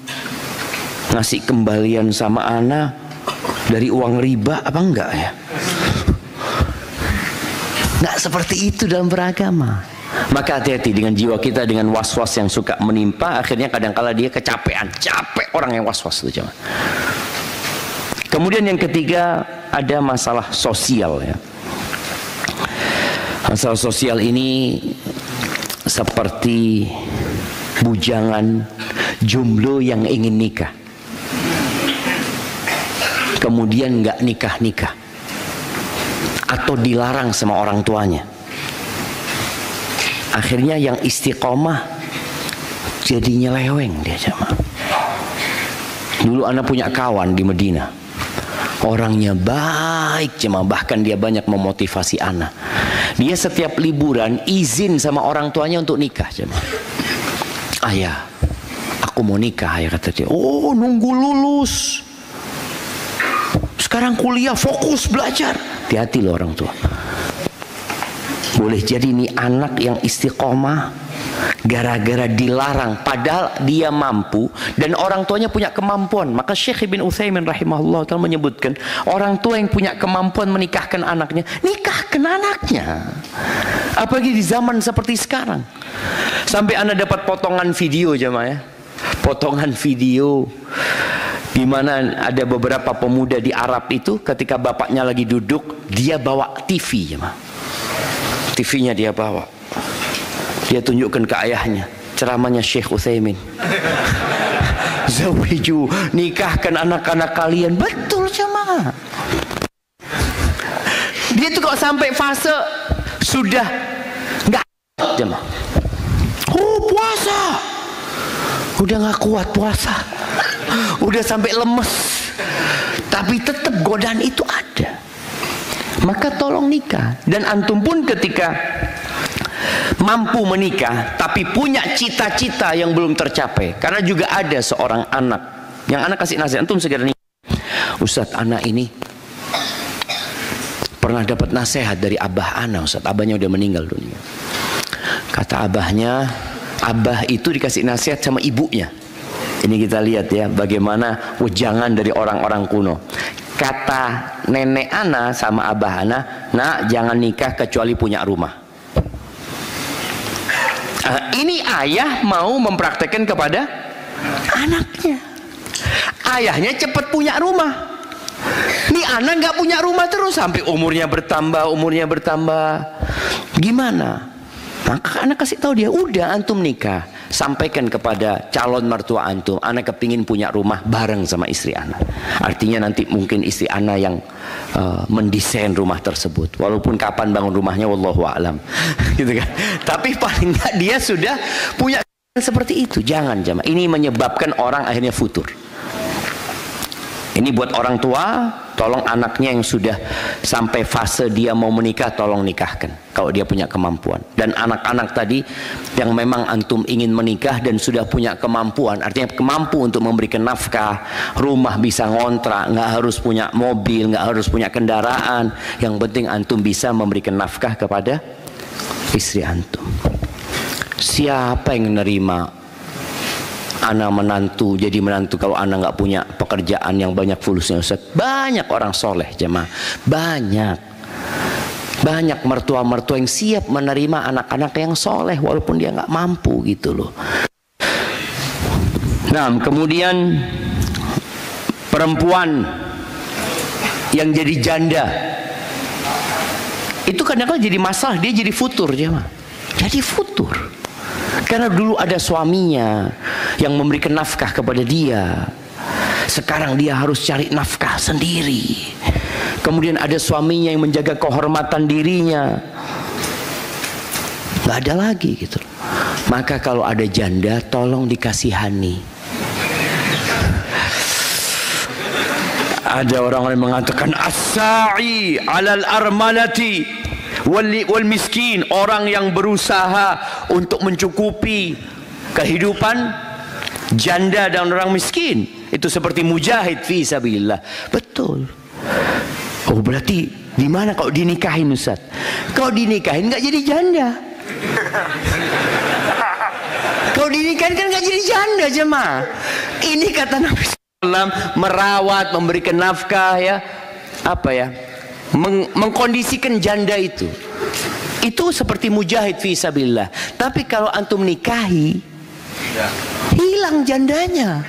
ngasih kembalian sama ana dari uang riba apa enggak ya? Nggak seperti itu dalam beragama. Maka hati-hati dengan jiwa kita, dengan was-was yang suka menimpa. Akhirnya kadang-kala dia kecapean, capek orang yang was-was itu. Kemudian yang ketiga ada masalah sosial ya. Masalah sosial ini seperti bujangan jomblo yang ingin nikah, kemudian nggak nikah-nikah atau dilarang sama orang tuanya. Akhirnya yang istiqomah jadi nyeleweng dia jemaah. Dulu anak punya kawan di Medina, orangnya baik jemaah, bahkan dia banyak memotivasi anak. Dia setiap liburan izin sama orang tuanya untuk nikah jemaah. Ayah, aku mau nikah ya, kata dia. Oh, nunggu lulus. Sekarang kuliah, fokus belajar. Hati-hati loh orang tua. Boleh jadi ini anak yang istiqomah gara-gara dilarang, padahal dia mampu dan orang tuanya punya kemampuan. Maka Syekh Ibn Utsaimin rahimahullah ta'ala menyebutkan, orang tua yang punya kemampuan menikahkan anaknya, nikahkan anaknya. Apalagi di zaman seperti sekarang. Sampai Anda dapat potongan video jemaah ya. Potongan video di mana ada beberapa pemuda di Arab itu ketika bapaknya lagi duduk, dia bawa TV jemaah. TV-nya dia bawa. Dia tunjukkan ke ayahnya ceramahnya Syekh Utsaimin. Zawiju, nikahkan anak-anak kalian. Betul jemaah. Dia tuh kok sampai fase sudah nggak jemaah. Puasa. Udah nggak kuat puasa. Udah sampai lemes. Tapi tetap godaan itu ada. Maka tolong nikah. Dan antum pun ketika mampu menikah tapi punya cita-cita yang belum tercapai, karena juga ada seorang anak Yang anak kasih nasihat, antum segera nikah. Ustadz, anak ini pernah dapat nasihat dari abah anak, Ustadz. Abahnya udah meninggal dunia. Kata abahnya, abah itu dikasih nasihat sama ibunya. Ini kita lihat ya, bagaimana wejangan dari orang-orang kuno. Kata nenek ana sama abah ana, nak jangan nikah kecuali punya rumah. Ini ayah mau mempraktekkan kepada anaknya. Ayahnya cepat punya rumah. Ini anak nggak punya rumah terus sampai umurnya bertambah. Gimana? Maka anak kasih tahu dia, udah antum nikah, sampaikan kepada calon mertua antum, anak kepingin punya rumah bareng sama istri anak. Artinya nanti mungkin istri anak yang mendesain rumah tersebut. Walaupun kapan bangun rumahnya, wallahu a'lam. Gitu kan? Tapi paling nggak dia sudah punya seperti itu. Jangan jamaah. Ini menyebabkan orang akhirnya futur. Ini buat orang tua, tolong anaknya yang sudah sampai fase dia mau menikah, tolong nikahkan kalau dia punya kemampuan. Dan anak-anak tadi yang memang antum ingin menikah dan sudah punya kemampuan, artinya kemampu untuk memberikan nafkah, rumah bisa ngontrak, nggak harus punya mobil, nggak harus punya kendaraan. Yang penting antum bisa memberikan nafkah kepada istri antum. Siapa yang menerima anak menantu jadi menantu kalau anak nggak punya pekerjaan yang banyak fulusnya, Ustaz? Banyak orang soleh jemaah, banyak mertua-mertua yang siap menerima anak-anak yang soleh walaupun dia nggak mampu gitu loh. Nah, kemudian perempuan yang jadi janda itu kadang-kadang jadi masalah, dia jadi futur jemaah, jadi futur. Karena dulu ada suaminya yang memberikan nafkah kepada dia. Sekarang dia harus cari nafkah sendiri. Kemudian ada suaminya yang menjaga kehormatan dirinya. Gak ada lagi gitu. Maka kalau ada janda, tolong dikasihani. Ada orang yang mengatakan as-sa'i 'alal armalati wal miskin, orang yang berusaha untuk mencukupi kehidupan janda dan orang miskin itu seperti mujahid fi sabilillah. Betul. Oh, berarti di mana kalau dinikahin, Ustaz? Kalau dinikahin nggak jadi janda. Kalau dinikahin kan nggak jadi janda jemaah. Ini kata Nabi SAW, merawat, memberikan nafkah ya, apa ya? Mengkondisikan janda itu seperti mujahid fi sabilillah. Tapi kalau antum nikahi, hilang jandanya.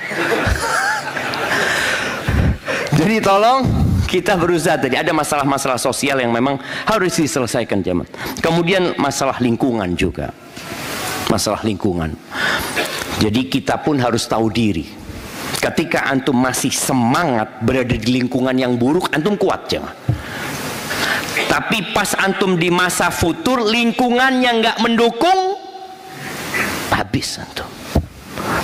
Jadi tolong kita berusaha. Tadi ada masalah-masalah sosial yang memang harus diselesaikan jemaah. Kemudian masalah lingkungan juga, masalah lingkungan. Jadi kita pun harus tahu diri. Ketika antum masih semangat berada di lingkungan yang buruk, antum kuat jemaah. Tapi pas antum di masa futur, lingkungan yang nggak mendukung, habis antum.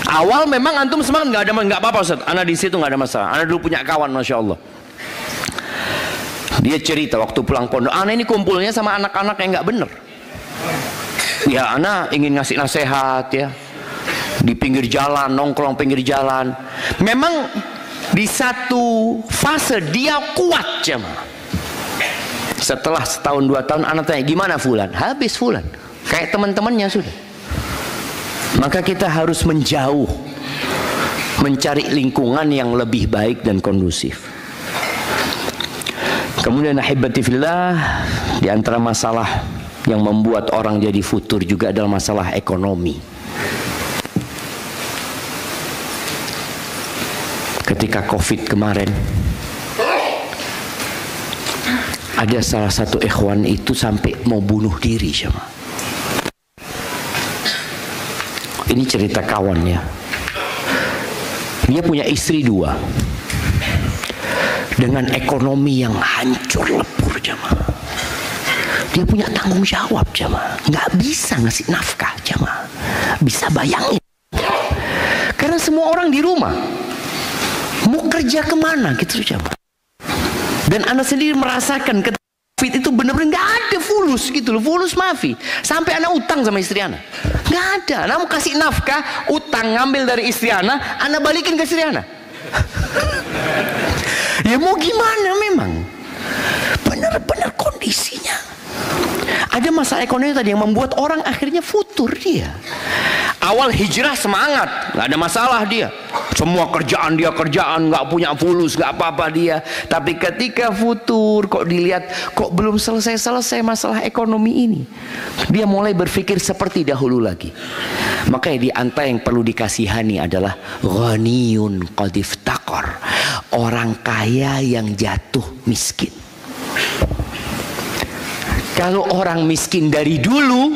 Awal memang antum semangat, nggak apa-apa Ustaz, anak di situ nggak ada masalah. Anak dulu punya kawan, masya Allah. Dia cerita waktu pulang pondok, anak ini kumpulnya sama anak-anak yang nggak bener. Ya anak ingin ngasih nasihat ya, di pinggir jalan, nongkrong pinggir jalan. Memang di satu fase dia kuat jemaah. Setelah setahun 2 tahun anak tanya, gimana Fulan? Habis Fulan, kayak teman-temannya sudah. Maka kita harus menjauh, mencari lingkungan yang lebih baik dan kondusif. Kemudian ahibati fillah, di antara masalah yang membuat orang jadi futur juga adalah masalah ekonomi. Ketika Covid kemarin, ada salah satu ikhwan itu sampai mau bunuh diri sama. Ini cerita kawannya. Dia punya istri 2 dengan ekonomi yang hancur lebur jamaah. Dia punya tanggung jawab jamaah, nggak bisa ngasih nafkah jamaah. Bisa bayangin? Karena semua orang di rumah, mau kerja kemana gitu jamaah. Dan anak sendiri merasakan Covid itu benar-benar nggak ada fulus gitu loh, fulus maafi. Sampai anak utang sama istri anak, nggak ada. Anak mau kasih nafkah, utang ngambil dari istri anak balikin ke istri anak. Ya mau gimana memang? Benar-benar kondisinya. Ada masalah ekonomi tadi yang membuat orang akhirnya futur dia. Awal hijrah semangat, nggak ada masalah dia. Semua kerjaan dia kerjaan, nggak punya fulus, nggak apa-apa dia. Tapi ketika futur, kok dilihat kok belum selesai masalah ekonomi ini. Dia mulai berpikir seperti dahulu lagi. Makanya di antara yang perlu dikasihani adalah ghaniyun qad iftaqar. Orang kaya yang jatuh miskin. Kalau orang miskin dari dulu,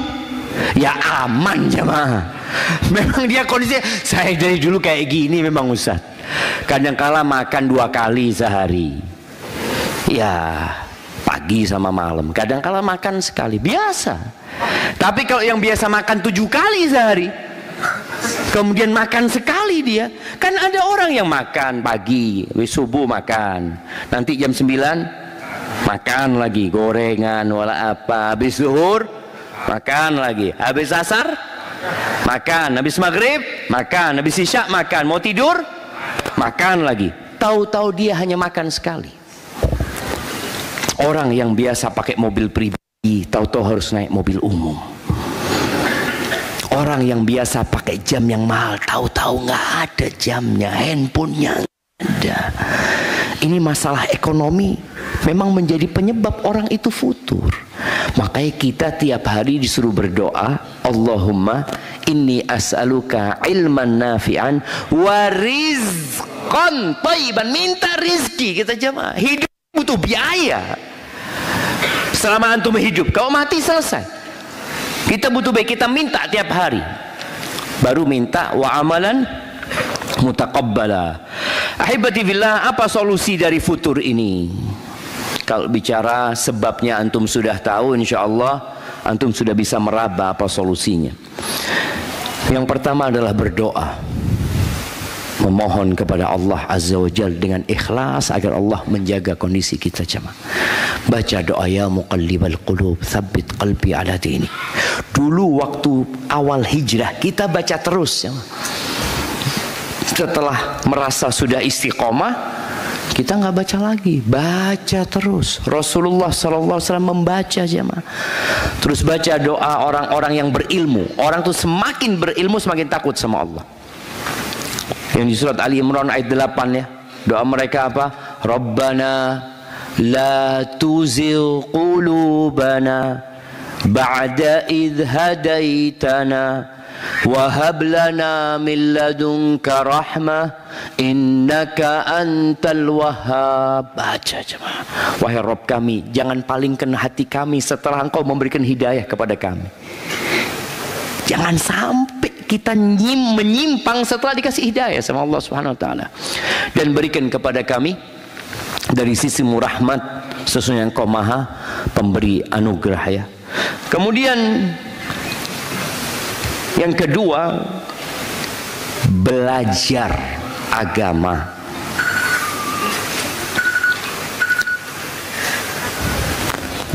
ya aman jemaah. Memang dia kondisinya, saya dari dulu kayak gini memang Ustaz. Kadang-kala makan 2 kali sehari. Ya, pagi sama malam. Kadang-kala makan sekali, biasa. Tapi kalau yang biasa makan 7 kali sehari, kemudian makan sekali dia. Kan ada orang yang makan pagi, subuh makan. Nanti jam 9 makan lagi gorengan wala apa, habis zuhur makan lagi, habis asar makan, habis maghrib makan, habis isya makan, mau tidur makan lagi. Tahu-tahu dia hanya makan sekali. Orang yang biasa pakai mobil pribadi tahu-tahu harus naik mobil umum. Orang yang biasa pakai jam yang mahal tahu-tahu nggak ada jamnya, handphonenya ada. Ini masalah ekonomi memang menjadi penyebab orang itu futur. Makanya kita tiap hari disuruh berdoa, Allahumma inni as'aluka ilman nafi'an wa rizqan thayyiban. Minta rizki kita jemaah. Hidup butuh biaya. Selama antum hidup, kalau mati selesai. Kita butuh baik, kita minta tiap hari. Baru minta wa amalan mutaqabbala. Ahibati fillah, apa solusi dari futur ini? Kalau bicara sebabnya antum sudah tahu, insya Allah antum sudah bisa meraba apa solusinya. Yang pertama adalah berdoa, memohon kepada Allah Azza wa Jalla dengan ikhlas agar Allah menjaga kondisi kita jemaah. Baca doa ya muqallibal qulub tsabbit qalbi ala dinik. Dulu waktu awal hijrah kita baca terus jemaah. Setelah merasa sudah istiqomah, kita nggak baca lagi, baca terus. Rasulullah SAW membaca jemaah. Terus baca doa orang-orang yang berilmu. Orang tuh semakin berilmu semakin takut sama Allah. Yang di surat Ali Imran ayat 8 ya. Doa mereka apa? Rabbana la tuzigh qulubana ba'da idh hadaitana wahab lana min ladunka rahmah innaka antal wahhab. Baca jemaah. Wahai Rabb kami, jangan palingkan hati kami setelah Engkau memberikan hidayah kepada kami. Jangan sampai kita menyimpang setelah dikasih hidayah sama Allah Subhanahu wa taala. Dan berikan kepada kami dari sisimu rahmat, sesungguhnya Engkau Maha pemberi anugerah ya. Kemudian yang kedua, belajar agama.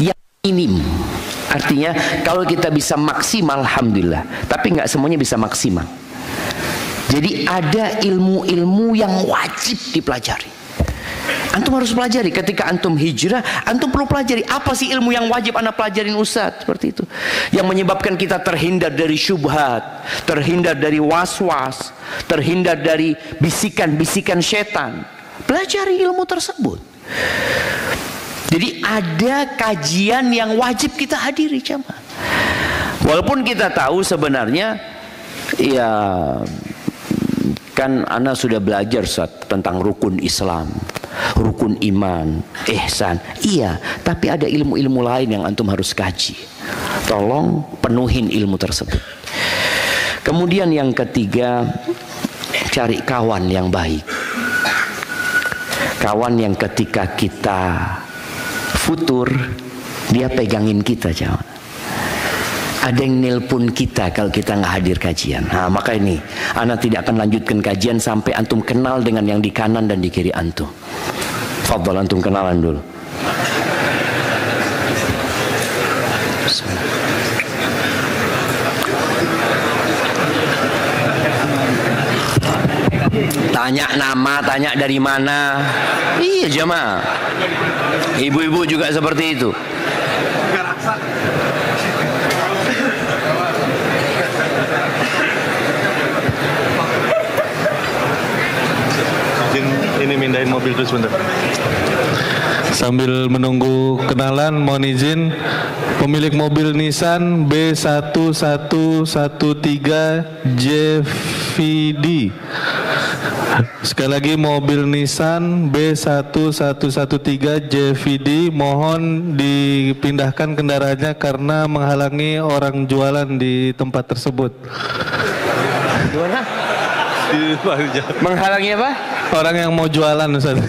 Yang minim. Artinya kalau kita bisa maksimal alhamdulillah, tapi nggak semuanya bisa maksimal. Jadi ada ilmu-ilmu yang wajib dipelajari. Antum harus pelajari. Ketika antum hijrah, antum perlu pelajari apa sih ilmu yang wajib anda pelajarin Ustaz, seperti itu. Yang menyebabkan kita terhindar dari syubhat, terhindar dari was-was, terhindar dari bisikan-bisikan setan. Pelajari ilmu tersebut. Jadi ada kajian yang wajib kita hadiri jemaah. Walaupun kita tahu sebenarnya ya kan ana sudah belajar tentang rukun Islam, rukun iman, ihsan. Iya, tapi ada ilmu-ilmu lain yang antum harus kaji. Tolong penuhin ilmu tersebut. Kemudian yang ketiga, cari kawan yang baik. Kawan yang ketika kita futur, dia pegangin kita jawab. Ada yang nelpon kita kalau kita nggak hadir kajian. Nah, maka ini ana tidak akan lanjutkan kajian sampai antum kenal dengan yang di kanan dan di kiri antum. Fadhal antum kenalan dulu. Tanya nama, tanya dari mana. Iya jemaah. Ibu-ibu juga seperti itu. Ini mindahin mobil dulu sebentar. Sambil menunggu kenalan, mohon izin, pemilik mobil Nissan B1113JVD. Sekali lagi, mobil Nissan B1113JVD, mohon dipindahkan kendaraannya karena menghalangi orang jualan di tempat tersebut. Gimana? Menghalangi apa? Orang yang mau jualan, Ustaz.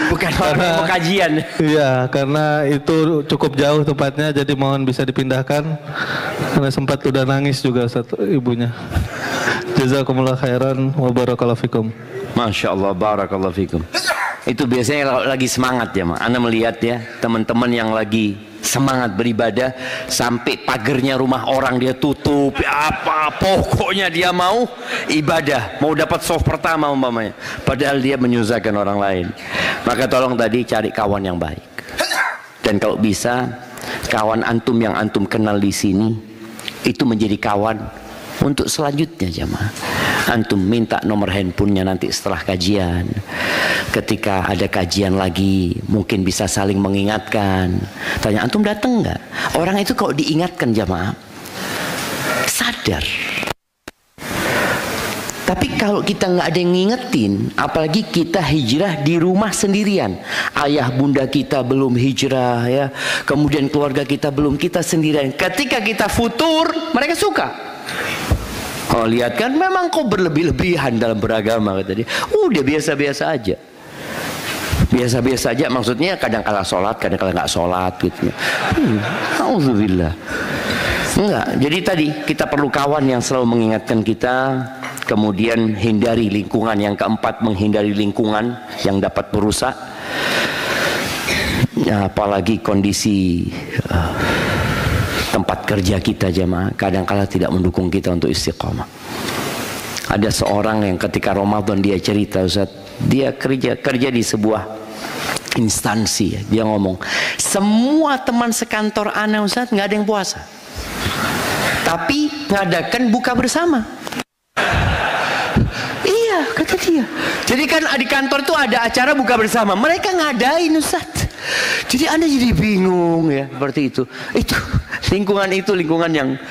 Bukan orang yang mau kajian. Iya, karena itu cukup jauh tempatnya, jadi mohon bisa dipindahkan. Karena sempat udah nangis juga satu ibunya. Jazakumullah khairan wa barakallahu fikum. Masya Allah, barakallahu fikum. Itu biasanya lagi semangat ya, Mak. Anda melihat ya, teman-teman yang lagi semangat beribadah sampai pagernya rumah orang dia tutup, apa pokoknya dia mau ibadah, mau dapat soft pertama umpamanya, padahal dia menyusahkan orang lain. Maka tolong tadi cari kawan yang baik, dan kalau bisa kawan antum yang antum kenal di sini itu menjadi kawan untuk selanjutnya jamaah. Antum minta nomor handphonenya nanti setelah kajian, ketika ada kajian lagi mungkin bisa saling mengingatkan. Tanya, antum datang nggak? Orang itu kalau diingatkan jamaah sadar. Tapi kalau kita nggak ada yang ngingetin, apalagi kita hijrah di rumah sendirian, ayah bunda kita belum hijrah ya, kemudian keluarga kita belum, kita sendirian. Ketika kita futur, mereka suka. Oh lihat kan, memang kok berlebih-lebihan dalam beragama, kata dia. Udah biasa-biasa aja. Biasa-biasa aja, maksudnya kadang-kala sholat, kadang-kala nggak sholat gitu. Auzubillah. Enggak, jadi tadi kita perlu kawan yang selalu mengingatkan kita. Kemudian hindari lingkungan. Yang keempat, menghindari lingkungan yang dapat merusak. Apalagi kondisi tempat kerja kita jemaah kadang-kala tidak mendukung kita untuk istiqamah. Ada seorang yang ketika Ramadan dia cerita, Ustaz, dia kerja di sebuah instansi, dia ngomong, semua teman sekantor ana Ustaz nggak ada yang puasa, tapi ngadakan buka bersama. Iya, kata dia. Jadi kan di kantor itu ada acara buka bersama, mereka ngadain Ustaz. Jadi Anda jadi bingung ya, seperti itu. Itu lingkungan yang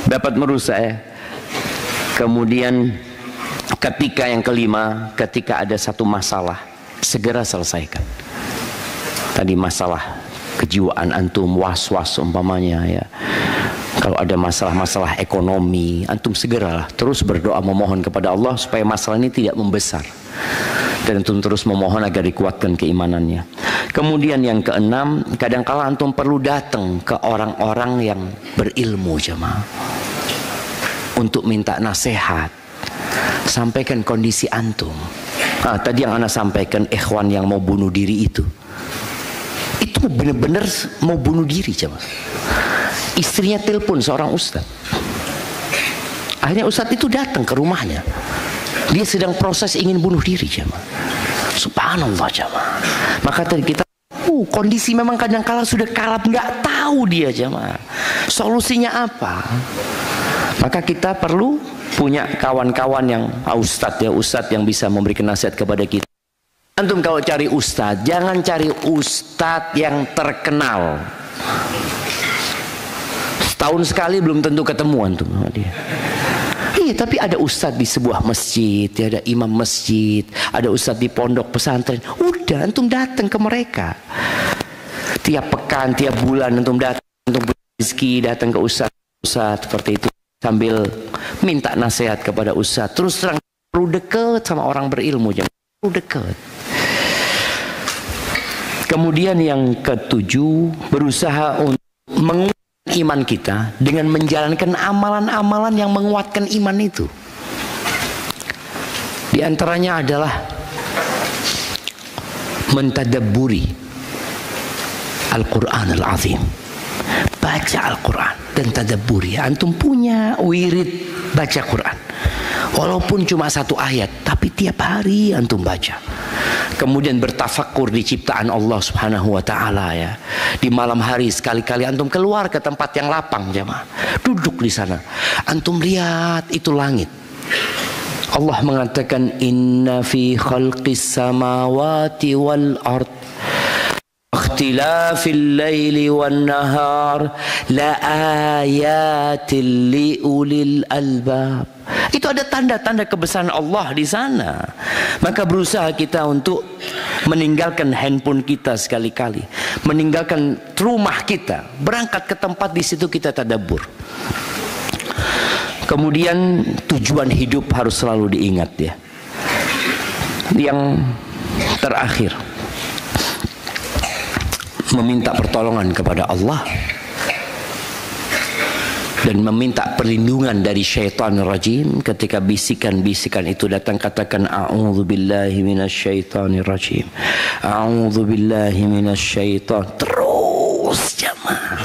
dapat merusak ya. Kemudian ketika yang kelima, ketika ada satu masalah, segera selesaikan. Tadi masalah kejiwaan antum, was-was umpamanya ya. Kalau ada masalah-masalah ekonomi, antum segeralah terus berdoa memohon kepada Allah supaya masalah ini tidak membesar. Dan antum terus memohon agar dikuatkan keimanannya. Kemudian yang keenam, kadangkala antum perlu datang ke orang-orang yang berilmu jemaah untuk minta nasihat. Sampaikan kondisi antum. Tadi yang ana sampaikan, ikhwan yang mau bunuh diri itu benar-benar mau bunuh diri jemaah. Istrinya telepon seorang ustaz. Akhirnya ustaz itu datang ke rumahnya. Dia sedang proses ingin bunuh diri jemaah. Subhanallah jemaah. Maka tadi kita kondisi memang kadang-kala sudah kalap, nggak tahu dia jemaah solusinya apa. Maka kita perlu punya kawan-kawan yang ustadz ya, ustadz yang bisa memberikan nasihat kepada kita. Antum kalau cari ustadz, jangan cari ustadz yang terkenal. Setahun sekali belum tentu ketemu antum sama dia. Iya, tapi ada ustadz di sebuah masjid, ya, ada imam masjid, ada ustadz di pondok pesantren. Udah, antum datang ke mereka. Tiap pekan, tiap bulan antum datang untuk rezeki, datang ke ustadz seperti itu, sambil minta nasihat kepada ustadz. Terus terang perlu dekat sama orang berilmu, jangan perlu dekat. Kemudian yang ketujuh, berusaha untuk menguatkan iman kita dengan menjalankan amalan-amalan yang menguatkan iman itu. Di antaranya adalah mentadabburi Al-Quran Al-Azim, baca Al-Quran dan tadabburi. Antum punya wirid baca Quran, Walaupun cuma 1 ayat, tapi tiap hari antum baca. Kemudian bertafakur di ciptaan Allah Subhanahu wa taala ya. Di malam hari sekali-kali antum keluar ke tempat yang lapang jemaah. Duduk di sana. Antum lihat itu langit. Allah mengatakan inna fi khalqis samawati wal ard ikhtilafil laili wan nahar la ayatil liulil albab. Itu ada tanda-tanda kebesaran Allah di sana. Maka berusaha kita untuk meninggalkan handphone kita sekali-kali, meninggalkan rumah kita, berangkat ke tempat di situ kita tadabbur. Kemudian tujuan hidup harus selalu diingat ya. Yang terakhir, meminta pertolongan kepada Allah dan meminta perlindungan dari syaitan rajim. Ketika bisikan-bisikan itu datang, katakan a'udzubillahi minasyaitonir rajim, a'udzubillahi minasyaiton. Terus jamaah.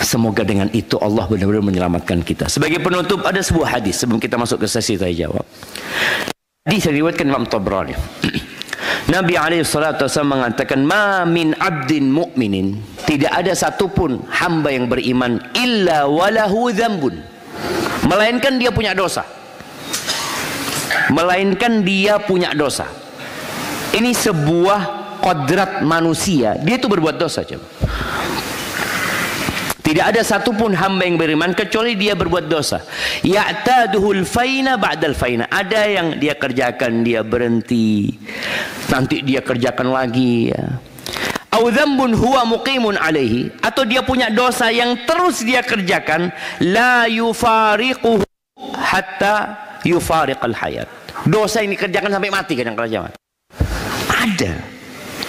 Semoga dengan itu Allah benar-benar menyelamatkan kita. Sebagai penutup ada sebuah hadis sebelum kita masuk ke sesi tanya jawab. Hadis yang diriwayatkan Imam Tabrani. Nabi SAW mengatakan, ma min abdin mu'minin, tidak ada satupun hamba yang beriman illa walahu dzambun, melainkan dia punya dosa. Melainkan dia punya dosa. Ini sebuah kodrat manusia, dia itu berbuat dosa coba. Tidak ada satupun hamba yang beriman kecuali dia berbuat dosa. Ya'taduhul faina ba'dal faina. Ada yang dia kerjakan, dia berhenti, nanti dia kerjakan lagi ya. Au dzambun huwa muqimun alaihi, atau dia punya dosa yang terus dia kerjakan, la yufariquhu hatta yufariqal hayat. Dosa ini kerjakan sampai mati kadang-kadang. Ada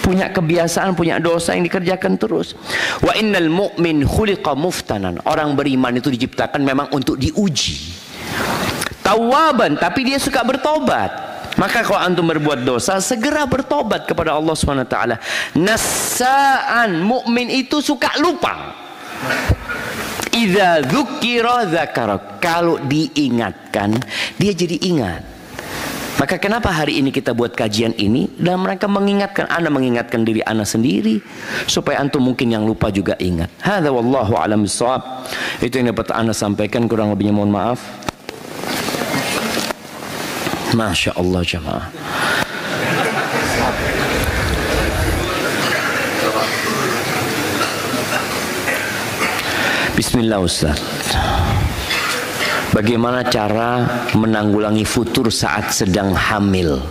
punya kebiasaan, punya dosa yang dikerjakan terus. Wa innal mu'min khuliqa muftanan. Orang beriman itu diciptakan memang untuk diuji. Tawwaban, tapi dia suka bertobat. Maka kalau antum berbuat dosa, segera bertobat kepada Allah SWT. Nassa'an, mukmin itu suka lupa. Idza dzukira dzakara. Kalau diingatkan, dia jadi ingat. Maka kenapa hari ini kita buat kajian ini? Dan mereka mengingatkan, ana mengingatkan diri ana sendiri, supaya antum mungkin yang lupa juga ingat. Hadza wallahu a'lam bissawab. Itu yang dapat ana sampaikan, kurang lebihnya mohon maaf. Masya Allah jemaah. Bismillah Ustaz. Bagaimana cara menanggulangi futur saat sedang hamil?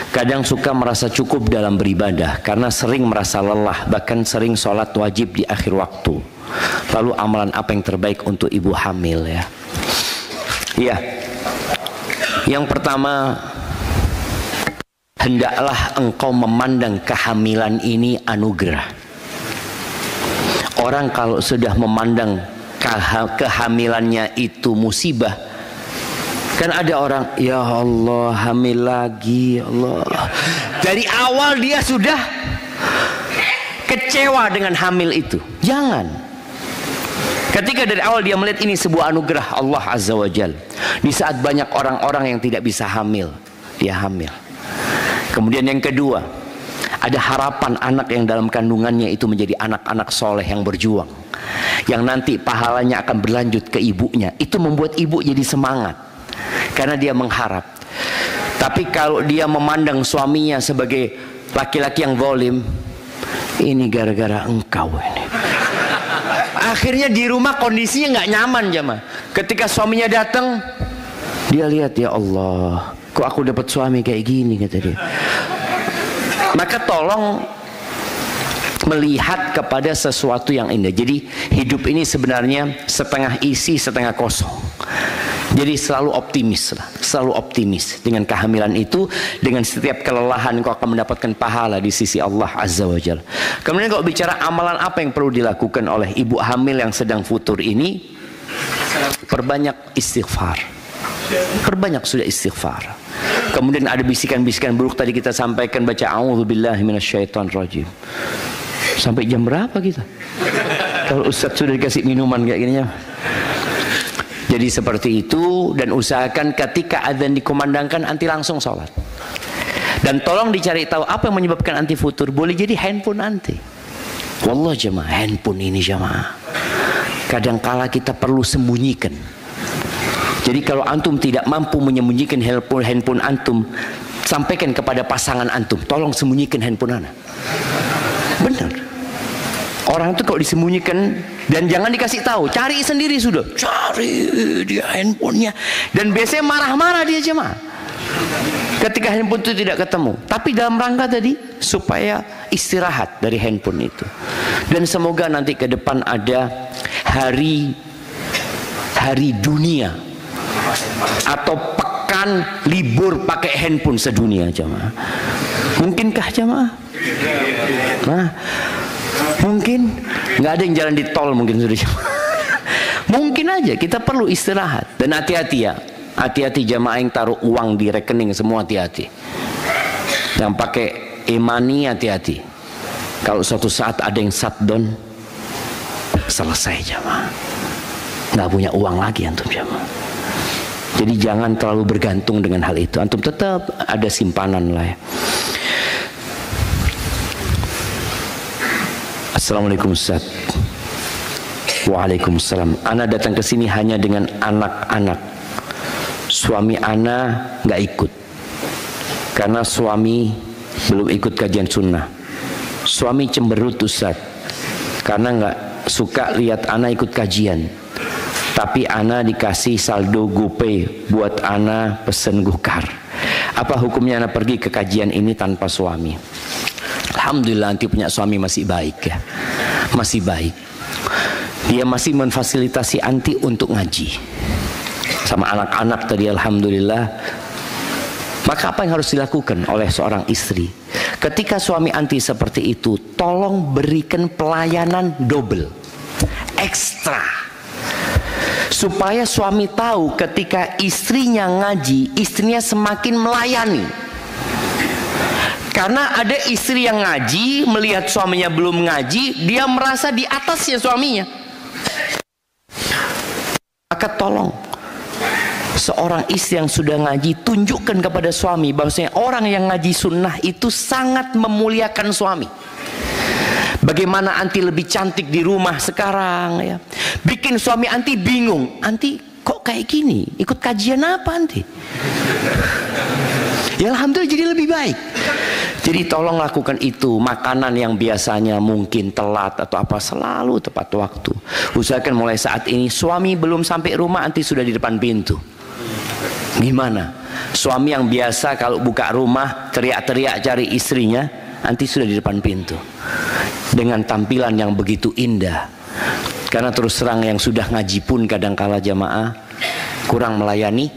Kadang suka merasa cukup dalam beribadah karena sering merasa lelah, bahkan sering sholat wajib di akhir waktu. Lalu amalan apa yang terbaik untuk ibu hamil ya? Ya, yang pertama, hendaklah engkau memandang kehamilan ini anugerah. Orang kalau sudah memandang kehamilannya itu musibah, kan ada orang, ya Allah hamil lagi, ya Allah. Dari awal dia sudah kecewa dengan hamil itu. Jangan. Ketika dari awal dia melihat ini sebuah anugerah Allah Azza wa Jal. Di saat banyak orang-orang yang tidak bisa hamil, dia hamil. Kemudian yang kedua, ada harapan anak yang dalam kandungannya itu menjadi anak-anak soleh yang berjuang, yang nanti pahalanya akan berlanjut ke ibunya. Itu membuat ibu jadi semangat karena dia mengharap. Tapi kalau dia memandang suaminya sebagai laki-laki yang zalim, ini gara-gara engkau ini. Akhirnya di rumah kondisinya nggak nyaman jemaah. Ketika suaminya datang, dia lihat, ya Allah, kok aku dapat suami kayak gini, kata dia. Maka tolong melihat kepada sesuatu yang indah. Jadi hidup ini sebenarnya setengah isi setengah kosong. Jadi selalu optimis lah, selalu optimis dengan kehamilan itu. Dengan setiap kelelahan kau akan mendapatkan pahala di sisi Allah Azza wa Jalla. Kemudian kalau bicara amalan apa yang perlu dilakukan oleh ibu hamil yang sedang futur ini, perbanyak istighfar. Perbanyak sudah istighfar. Kemudian ada bisikan-bisikan buruk tadi kita sampaikan, baca a'udzubillahi minasyaitonir rajim. Sampai jam berapa kita? Kalau Ustaz sudah dikasih minuman kayak gini ya. Jadi seperti itu, dan usahakan ketika adzan dikumandangkan anti langsung sholat. Dan tolong dicari tahu apa yang menyebabkan anti futur. Boleh jadi handphone anti. Wallah jemaah, handphone ini jemaah, kadangkala kita perlu sembunyikan. Jadi kalau antum tidak mampu menyembunyikan handphone antum, sampaikan kepada pasangan antum, tolong sembunyikan handphone ana. Benar. Orang itu kalau disembunyikan, dan jangan dikasih tahu, cari sendiri sudah. Cari dia handphonenya. Dan biasanya marah-marah dia jemaah ketika handphone itu tidak ketemu. Tapi dalam rangka tadi supaya istirahat dari handphone itu. Dan semoga nanti ke depan ada hari dunia atau pekan libur pakai handphone sedunia jemaah. Mungkinkah jemaah? Nah, mungkin nggak ada yang jalan di tol mungkin sudah jemaah. Mungkin aja kita perlu istirahat. Dan hati-hati ya. Hati-hati jamaah yang taruh uang di rekening, semua hati-hati. Yang pakai e-money hati-hati. Kalau suatu saat ada yang shutdown, selesai jamaah. Nggak punya uang lagi antum jamaah. Jadi jangan terlalu bergantung dengan hal itu. Antum tetap ada simpanan lah ya. Assalamualaikum Ustaz. Waalaikumsalam. Ana datang ke sini hanya dengan anak-anak. Suami ana nggak ikut karena suami belum ikut kajian sunnah. Suami cemberut Ustaz karena nggak suka lihat ana ikut kajian. Tapi ana dikasih saldo GoPay buat ana pesen gukar. Apa hukumnya ana pergi ke kajian ini tanpa suami? Alhamdulillah anti punya suami masih baik ya, masih baik. Dia masih memfasilitasi anti untuk ngaji sama anak-anak tadi, alhamdulillah. Maka apa yang harus dilakukan oleh seorang istri ketika suami anti seperti itu? Tolong berikan pelayanan double, ekstra, supaya suami tahu ketika istrinya ngaji, istrinya semakin melayani. Karena ada istri yang ngaji, melihat suaminya belum ngaji, dia merasa di atasnya suaminya. Maka tolong, seorang istri yang sudah ngaji, tunjukkan kepada suami bahwasanya orang yang ngaji sunnah itu sangat memuliakan suami. Bagaimana anti lebih cantik di rumah sekarang ya. Bikin suami anti bingung. Anti kok kayak gini? Ikut kajian apa anti? Ya alhamdulillah jadi lebih baik. Jadi tolong lakukan itu. Makanan yang biasanya mungkin telat atau apa, selalu tepat waktu. Usahakan mulai saat ini suami belum sampai rumah anti sudah di depan pintu. Gimana? Suami yang biasa kalau buka rumah teriak-teriak cari istrinya, anti sudah di depan pintu dengan tampilan yang begitu indah. Karena terus terang yang sudah ngaji pun kadangkala jamaah kurang melayani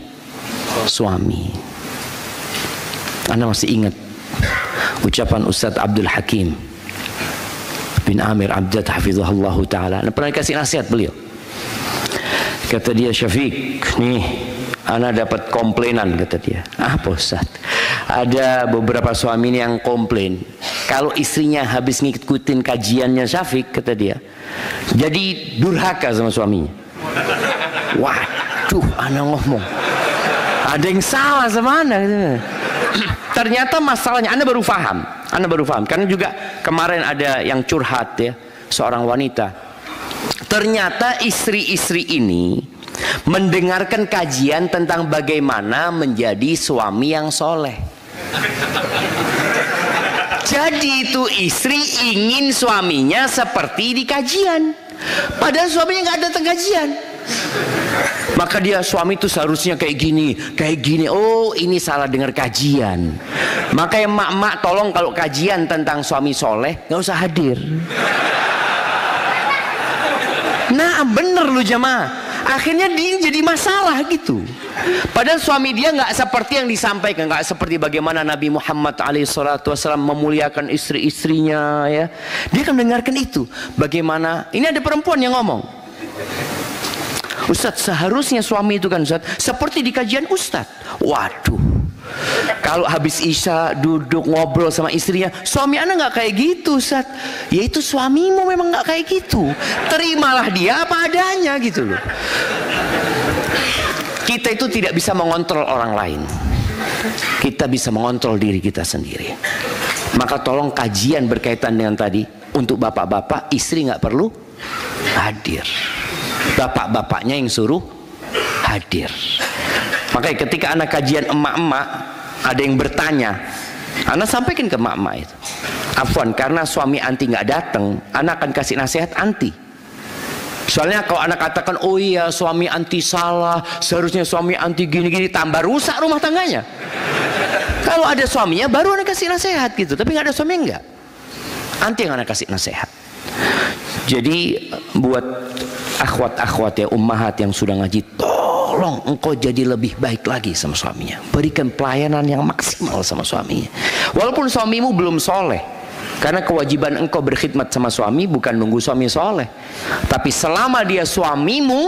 suami. Anda masih ingat ucapan Ustaz Abdul Hakim bin Amir Abjad hafizahullah ta'ala. Anda pernah kasih nasihat beliau. Kata dia, Syafiq, nih ana dapat komplainan, kata dia. Apa Ustaz? Ada beberapa suami yang komplain kalau istrinya habis ngikutin kajiannya Syafiq, kata dia, jadi durhaka sama suaminya. Waduh, ana ngomong ada yang salah sama ana. Ternyata masalahnya ana baru paham karena juga kemarin ada yang curhat ya, seorang wanita. Ternyata istri-istri ini mendengarkan kajian tentang bagaimana menjadi suami yang soleh. Jadi itu istri ingin suaminya seperti di kajian, padahal suaminya nggak datang kajian. Maka dia, suami itu seharusnya kayak gini. Oh, ini salah dengar kajian. Maka yang mak-mak tolong kalau kajian tentang suami soleh nggak usah hadir. Nah bener lu jamaah. Akhirnya dia jadi masalah gitu. Padahal suami dia nggak seperti yang disampaikan, nggak seperti bagaimana Nabi Muhammad SAW memuliakan istri-istrinya ya. Dia akan mendengarkan itu. Bagaimana? Ini ada perempuan yang ngomong, Ustadz, seharusnya suami itu kan Ustadz seperti di kajian Ustadz. Waduh, kalau habis isya duduk ngobrol sama istrinya, suami anda nggak kayak gitu Ustadz. Ya itu suamimu memang nggak kayak gitu. Terimalah dia apa adanya gitu loh. Kita itu tidak bisa mengontrol orang lain. Kita bisa mengontrol diri kita sendiri. Maka tolong kajian berkaitan dengan tadi, untuk bapak-bapak, istri nggak perlu hadir. Bapak-bapaknya yang suruh hadir. Makanya ketika anak kajian emak-emak, ada yang bertanya, anak sampaikan ke emak-emak itu, afwan, karena suami anti nggak datang, anak akan kasih nasihat anti. Soalnya kalau anak katakan, oh iya suami anti salah, seharusnya suami anti gini-gini, tambah rusak rumah tangganya. Kalau ada suaminya baru anak kasih nasihat gitu, tapi nggak ada suaminya enggak, anti yang anak kasih nasihat. Jadi buat akhwat-akhwat ya, ummahat yang sudah ngaji, tolong engkau jadi lebih baik lagi sama suaminya. Berikan pelayanan yang maksimal sama suaminya. Walaupun suamimu belum soleh, karena kewajiban engkau berkhidmat sama suami bukan nunggu suami soleh. Tapi selama dia suamimu,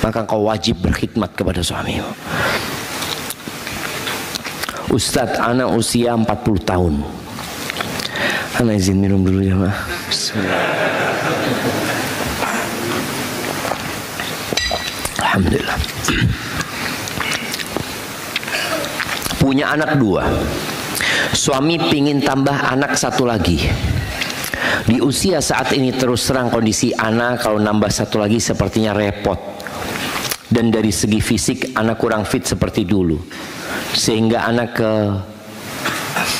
maka engkau wajib berkhidmat kepada suamimu. Ustadz, anak usia 40 tahun. Anak izin minum dulu ya, Mak. Alhamdulillah. Punya anak 2. Suami pingin tambah anak 1 lagi. Di usia saat ini terus terang kondisi anak kalau nambah 1 lagi sepertinya repot. Dan dari segi fisik anak kurang fit seperti dulu. Sehingga anak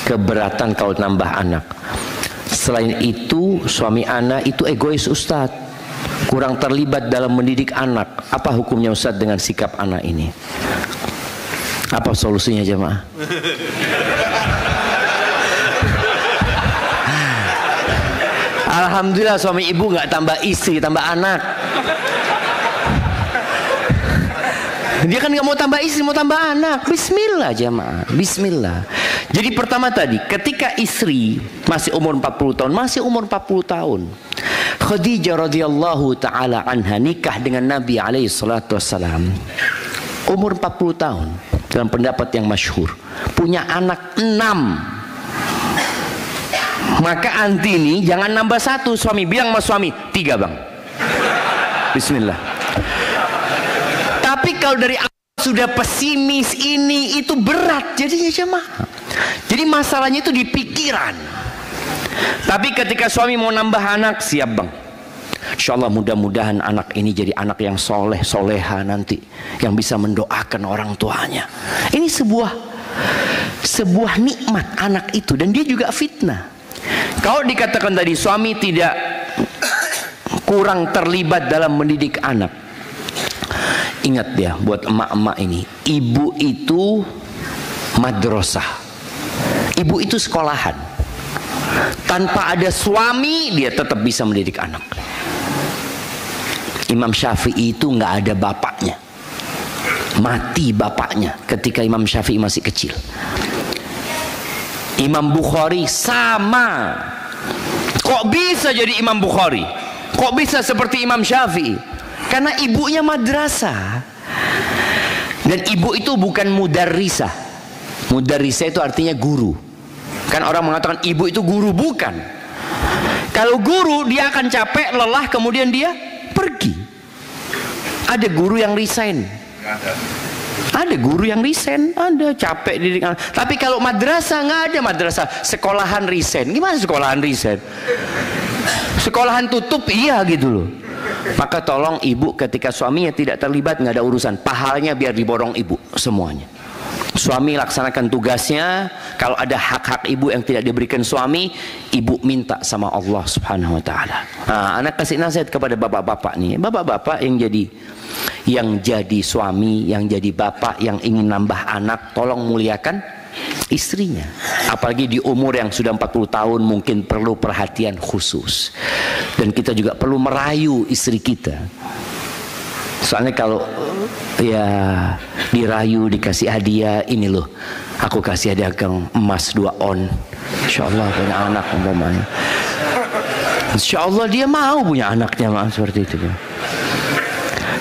keberatan kalau nambah anak. Selain itu suami anak itu egois Ustadz, kurang terlibat dalam mendidik anak. Apa hukumnya Ustadz dengan sikap anak ini? Apa solusinya jemaah? Alhamdulillah suami ibu nggak tambah istri, tambah anak. Dia kan nggak mau tambah istri, mau tambah anak. Bismillah jemaah, bismillah. Jadi pertama tadi, ketika istri masih umur 40 tahun, masih umur 40 tahun, Khadijah radhiyallahu taala anha nikah dengan Nabi alaihi salatu wassalam. Umur 40 tahun, dalam pendapat yang masyhur, punya anak 6. Maka anti ini jangan nambah 1, suami bilang sama suami 3 bang. Bismillah. Tapi kalau dari awal sudah pesimis, ini itu berat jadinya jemaah. Jadi masalahnya itu di pikiran. Tapi ketika suami mau nambah anak, siap bang. Insya Allah mudah-mudahan anak ini jadi anak yang soleh, soleha nanti, yang bisa mendoakan orang tuanya. Ini sebuah nikmat anak itu, dan dia juga fitnah. Kalau dikatakan tadi suami tidak kurang terlibat dalam mendidik anak, ingat ya buat emak-emak ini, ibu itu madrasah, ibu itu sekolahan. Tanpa ada suami dia tetap bisa mendidik anak. Imam Syafi'i itu nggak ada bapaknya, mati bapaknya ketika Imam Syafi'i masih kecil. Imam Bukhari sama. Kok bisa jadi Imam Bukhari? Kok bisa seperti Imam Syafi'i? Karena ibunya madrasah. Dan ibu itu bukan mudarrisah. Mudarrisah itu artinya guru. Kan orang mengatakan ibu itu guru, bukan. Kalau guru dia akan capek, lelah, kemudian dia pergi. Ada guru yang resign. Ada guru yang resign, ada capek didik anak. Tapi kalau madrasah nggak ada madrasah. Sekolahan resign. Gimana sekolahan resign? Sekolahan tutup, iya gitu loh. Maka tolong ibu ketika suaminya tidak terlibat, nggak ada urusan. Pahalanya biar diborong ibu semuanya. Suami laksanakan tugasnya. Kalau ada hak-hak ibu yang tidak diberikan suami, ibu minta sama Allah Subhanahu wa taala. Nah, anak kasih nasihat kepada bapak-bapak nih. Bapak-bapak yang jadi suami, yang jadi bapak, yang ingin nambah anak, tolong muliakan istrinya. Apalagi di umur yang sudah 40 tahun mungkin perlu perhatian khusus. Dan kita juga perlu merayu istri kita. Soalnya kalau ya dirayu, dikasih hadiah, ini loh aku kasih hadiah emas 2 on, insya Allah punya anak umpamanya, insya Allah dia mau punya anaknya seperti itu.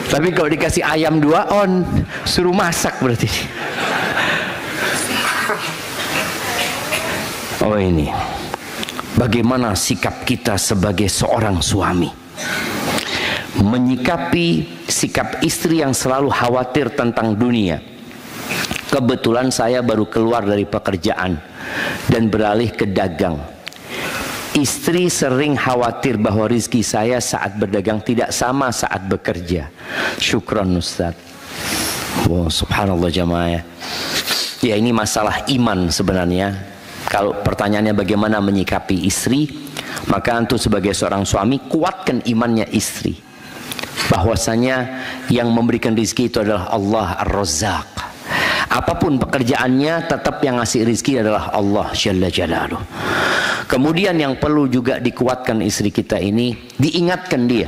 Tapi kalau dikasih ayam 2 on, suruh masak berarti. Oh ini bagaimana sikap kita sebagai seorang suami menyikapi sikap istri yang selalu khawatir tentang dunia. Kebetulan saya baru keluar dari pekerjaan dan beralih ke dagang. Istri sering khawatir bahwa rizki saya saat berdagang tidak sama saat bekerja. Syukran Ustaz. Wow, subhanallah jamaah. Ya, ini masalah iman sebenarnya. Kalau pertanyaannya bagaimana menyikapi istri, maka antum sebagai seorang suami kuatkan imannya istri, bahwasanya yang memberikan rizki itu adalah Allah Ar-Razzaq. Apapun pekerjaannya, tetap yang ngasih rizki adalah Allah Jalla Jalaluh. Kemudian yang perlu juga dikuatkan istri kita ini, diingatkan dia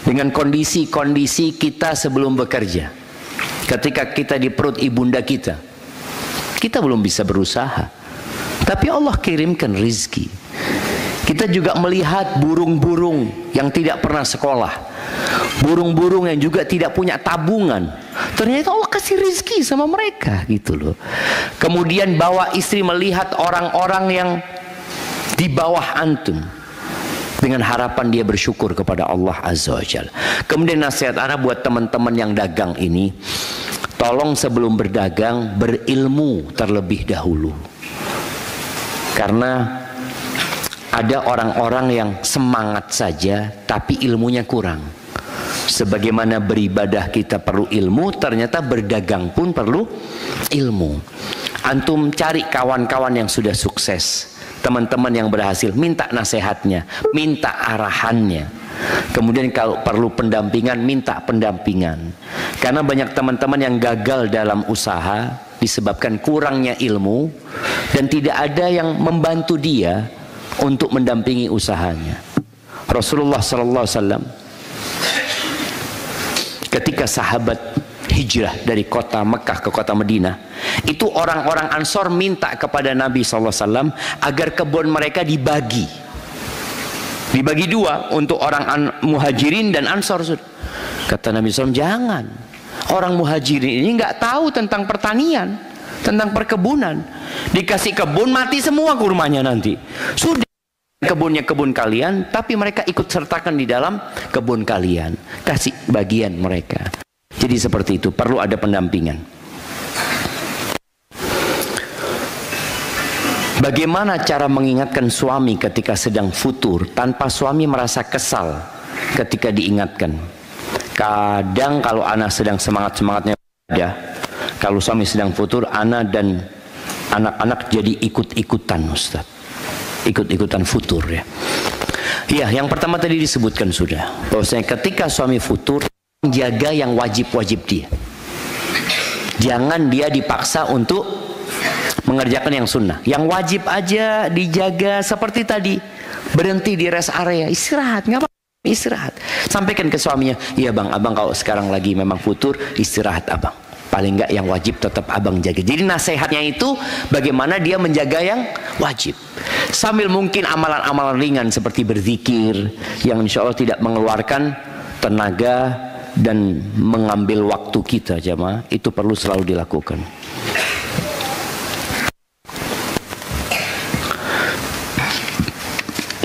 dengan kondisi-kondisi kita sebelum bekerja. Ketika kita di perut ibunda kita belum bisa berusaha, tapi Allah kirimkan rizki. Kita juga melihat burung-burung yang tidak pernah sekolah, burung-burung yang juga tidak punya tabungan. Ternyata Allah kasih rizki sama mereka gitu loh. Kemudian bawa istri melihat orang-orang yang di bawah antum, dengan harapan dia bersyukur kepada Allah Azza wa Jalla. Kemudian nasihat ana buat teman-teman yang dagang ini, tolong sebelum berdagang berilmu terlebih dahulu. Karena ada orang-orang yang semangat saja tapi ilmunya kurang. Sebagaimana beribadah kita perlu ilmu, ternyata berdagang pun perlu ilmu. Antum cari kawan-kawan yang sudah sukses, teman-teman yang berhasil, minta nasihatnya, minta arahannya. Kemudian kalau perlu pendampingan, minta pendampingan. Karena banyak teman-teman yang gagal dalam usaha disebabkan kurangnya ilmu dan tidak ada yang membantu dia untuk mendampingi usahanya. Rasulullah sallallahu alaihi wasallam ketika sahabat hijrah dari kota Mekah ke kota Madinah, itu orang-orang Ansor minta kepada Nabi sallallahu alaihi wasallam agar kebun mereka dibagi dua untuk orang Muhajirin dan Ansor. Kata Nabi SAW, jangan. Orang Muhajirin ini nggak tahu tentang pertanian, tentang perkebunan. Dikasih kebun mati semua kurmanya nanti. Sudah, kebunnya kebun kalian, tapi mereka ikut sertakan di dalam kebun kalian. Kasih bagian mereka. Jadi seperti itu, perlu ada pendampingan. Bagaimana cara mengingatkan suami ketika sedang futur tanpa suami merasa kesal ketika diingatkan? Kadang kalau anak sedang semangat-semangatnya ada, kalau suami sedang futur, anak dan anak-anak jadi ikut-ikutan, Ustaz. Ikut-ikutan futur ya. Ya, yang pertama tadi disebutkan sudah, bahwasanya ketika suami futur, jaga yang wajib-wajib dia. Jangan dia dipaksa untuk mengerjakan yang sunnah. Yang wajib aja dijaga, seperti tadi, berhenti di rest area, istirahat, nggak apa-apa, istirahat. Sampaikan ke suaminya, iya bang, abang kalau sekarang lagi memang futur, istirahat abang. Paling nggak yang wajib tetap abang jaga. Jadi nasihatnya itu bagaimana dia menjaga yang wajib, sambil mungkin amalan-amalan ringan seperti berzikir yang insya Allah tidak mengeluarkan tenaga dan mengambil waktu kita, jamaah. Itu perlu selalu dilakukan.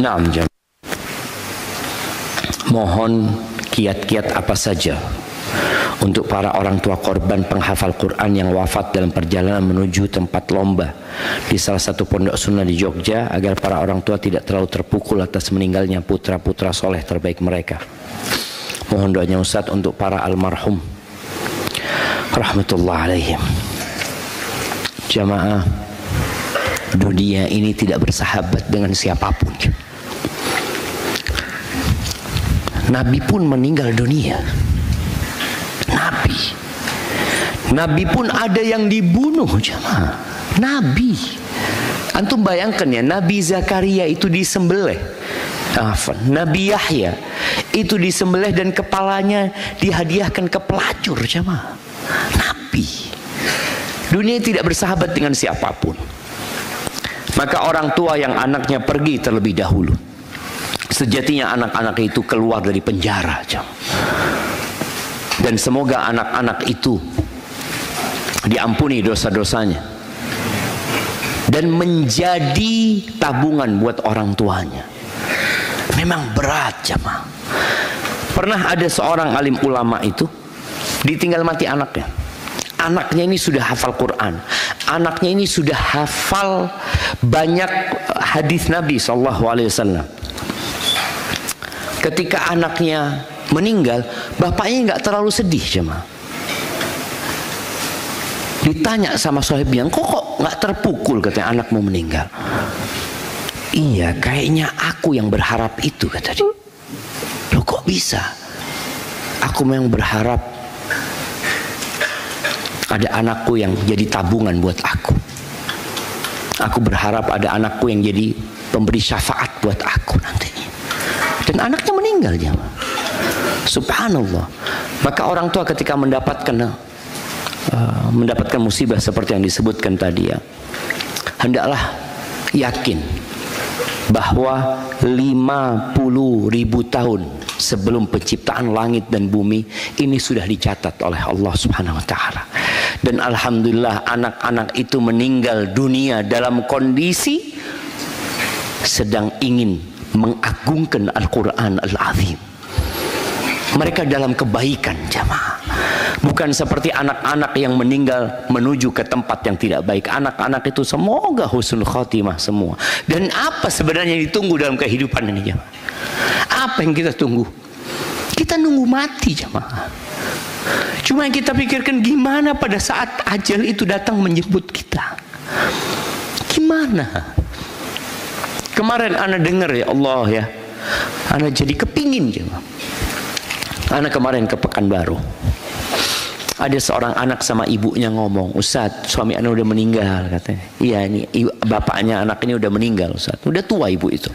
Nah, jamaah, mohon kiat-kiat apa saja untuk para orang tua korban penghafal Quran yang wafat dalam perjalanan menuju tempat lomba di salah satu pondok sunnah di Jogja, agar para orang tua tidak terlalu terpukul atas meninggalnya putra-putra soleh terbaik mereka. Mohon doanya Ustaz untuk para almarhum rahmatullah alaihim. Jamaah, dunia ini tidak bersahabat dengan siapapun. Nabi pun meninggal dunia. Nabi pun ada yang dibunuh, jemaah. Nabi, antum bayangkan ya, Nabi Zakaria itu disembelih, Nabi Yahya itu disembelih dan kepalanya dihadiahkan ke pelacur, jemaah. Nabi. Dunia tidak bersahabat dengan siapapun. Maka orang tua yang anaknya pergi terlebih dahulu, sejatinya anak-anak itu keluar dari penjara, jemaah. Dan semoga anak-anak itu diampuni dosa-dosanya dan menjadi tabungan buat orang tuanya. Memang berat, jemaah. Pernah ada seorang alim ulama itu ditinggal mati anaknya. Anaknya ini sudah hafal Quran. Anaknya ini sudah hafal banyak hadis Nabi SAW. Ketika anaknya meninggal, bapaknya nggak terlalu sedih, jemaah. Ditanya sama sahibnya, kok nggak terpukul, katanya, anakmu meninggal. Iya, kayaknya aku yang berharap itu, kata dia. Loh, kok bisa? Aku memang berharap ada anakku yang jadi tabungan buat aku. Aku berharap ada anakku yang jadi pemberi syafaat buat aku nantinya. Dan anaknya meninggal, jemaah. Subhanallah. Maka orang tua ketika mendapatkan musibah seperti yang disebutkan tadi, ya, hendaklah yakin bahwa 50.000 tahun sebelum penciptaan langit dan bumi ini sudah dicatat oleh Allah Subhanahu wa taala. Dan alhamdulillah anak-anak itu meninggal dunia dalam kondisi sedang ingin mengagungkan Al-Quran Al-Azim. Mereka dalam kebaikan, jamaah. Bukan seperti anak-anak yang meninggal menuju ke tempat yang tidak baik. Anak-anak itu semoga husnul khotimah semua. Dan apa sebenarnya yang ditunggu dalam kehidupan ini, jamaah? Apa yang kita tunggu? Kita nunggu mati, jamaah. Cuma yang kita pikirkan gimana pada saat ajal itu datang menjemput kita. Gimana? Kemarin ana dengar, ya Allah, ya, ana jadi kepingin, jemaah. Ana kemarin ke Pekanbaru. Ada seorang anak sama ibunya ngomong, Ustadz, suami ana udah meninggal, katanya. Iya, ini bapaknya anak ini udah meninggal, Ustadz. Udah tua ibu itu.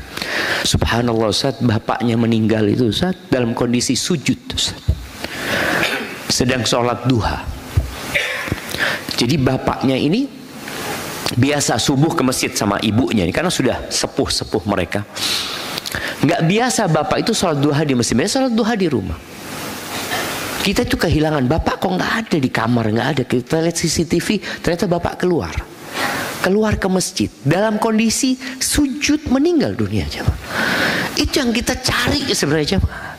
Subhanallah, Ustadz, bapaknya meninggal itu, Ustadz, dalam kondisi sujud, Ustadz. Sedang sholat duha. Jadi bapaknya ini biasa subuh ke masjid sama ibunya ini, karena sudah sepuh-sepuh mereka. Nggak biasa bapak itu sholat duha di masjid, biasa sholat duha di rumah. Kita itu kehilangan, bapak kok nggak ada di kamar, nggak ada. Kita lihat CCTV, ternyata bapak keluar ke masjid dalam kondisi sujud, meninggal dunia, jemaah. Itu yang kita cari sebenarnya, jemaah.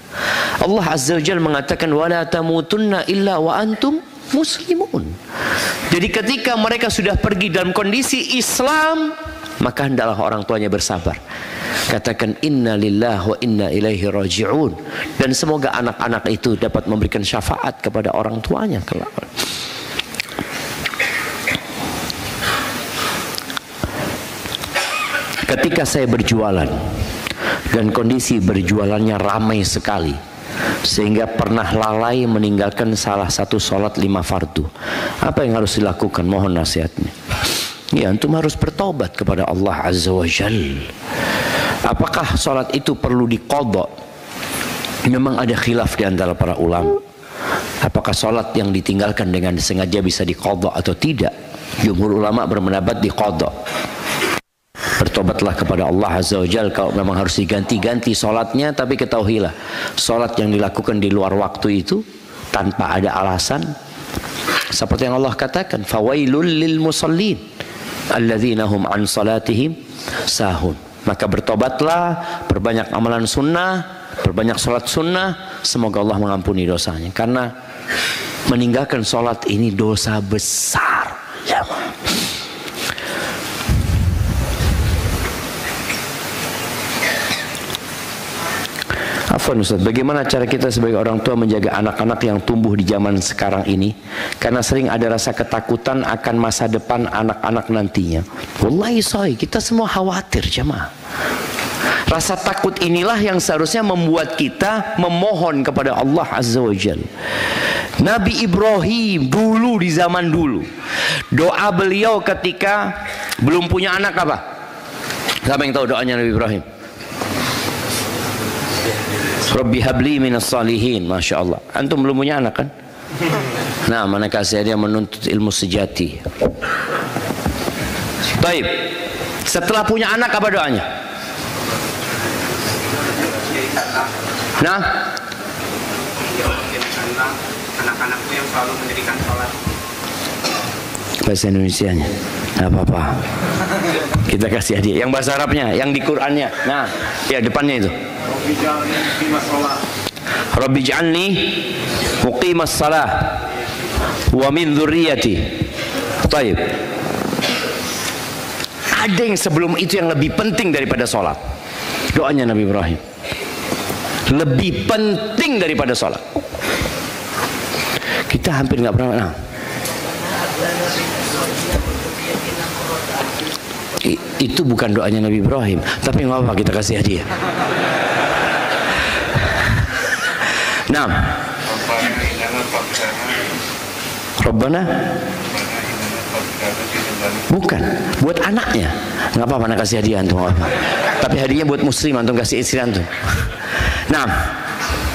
Allah Azza wa Jalla mengatakan wala tamutunna illa wa antum muslimun. Jadi ketika mereka sudah pergi dalam kondisi Islam, maka hendaklah orang tuanya bersabar. Katakan inna lillahi wa inna ilaihi raji'un. Dan semoga anak-anak itu dapat memberikan syafaat kepada orang tuanya kelak. Ketika saya berjualan dan kondisi berjualannya ramai sekali, sehingga pernah lalai meninggalkan salah satu sholat 5 fardu. Apa yang harus dilakukan? Mohon nasihatnya. Ya, antum harus bertobat kepada Allah Azza wa Jalla. Apakah sholat itu perlu diqadha? Memang ada khilaf di antara para ulama. Apakah sholat yang ditinggalkan dengan sengaja bisa diqadha atau tidak? Jumhur ulama berpendapat diqadha. Bertobatlah kepada Allah Azza wa Jalla kalau memang harus diganti-ganti sholatnya. Tapi ketahuilah, sholat yang dilakukan di luar waktu itu tanpa ada alasan, seperti yang Allah katakan, fawailul lil musallin alladzina hum an salatihim sahun. Maka bertobatlah, perbanyak amalan sunnah, perbanyak sholat sunnah, semoga Allah mengampuni dosanya. Karena meninggalkan sholat ini dosa besar, ya. Afwan Ustaz, bagaimana cara kita sebagai orang tua menjaga anak-anak yang tumbuh di zaman sekarang ini? Karena sering ada rasa ketakutan akan masa depan anak-anak nantinya. Wallahi sahih, kita semua khawatir, jemaah. Rasa takut inilah yang seharusnya membuat kita memohon kepada Allah Azza wa Jalla. Nabi Ibrahim dulu, di zaman dulu, doa beliau ketika belum punya anak apa? Siapa yang tahu doanya Nabi Ibrahim? Rabbi habli minas salihin. Masya Allah. Antum belum punya anak kan? Nah, mana kasih dia menuntut ilmu sejati. Baik. Setelah punya anak apa doanya? Nah, anak-anakku yang selalu mendirikan sholat. Bahasa Indonesianya nggak apa-apa, kita kasih hadiah. Yang bahasa Arabnya, yang di Qurannya. Nah, ya depannya itu Rabbi ij'alni muqimas salah wa min dzurriyyati. Baik. Ada yang sebelum itu yang lebih penting daripada sholat. Doanya Nabi Ibrahim lebih penting daripada sholat. Kita hampir nggak pernah. Itu bukan doanya Nabi Ibrahim, tapi nggak apa, kita kasih hadiah. Nah, Rabbana bukan buat anaknya, nggak apa-apa, nak kasih hadiah antum, apa. Tapi hadiahnya buat muslim, antum kasih istri antum. Nah,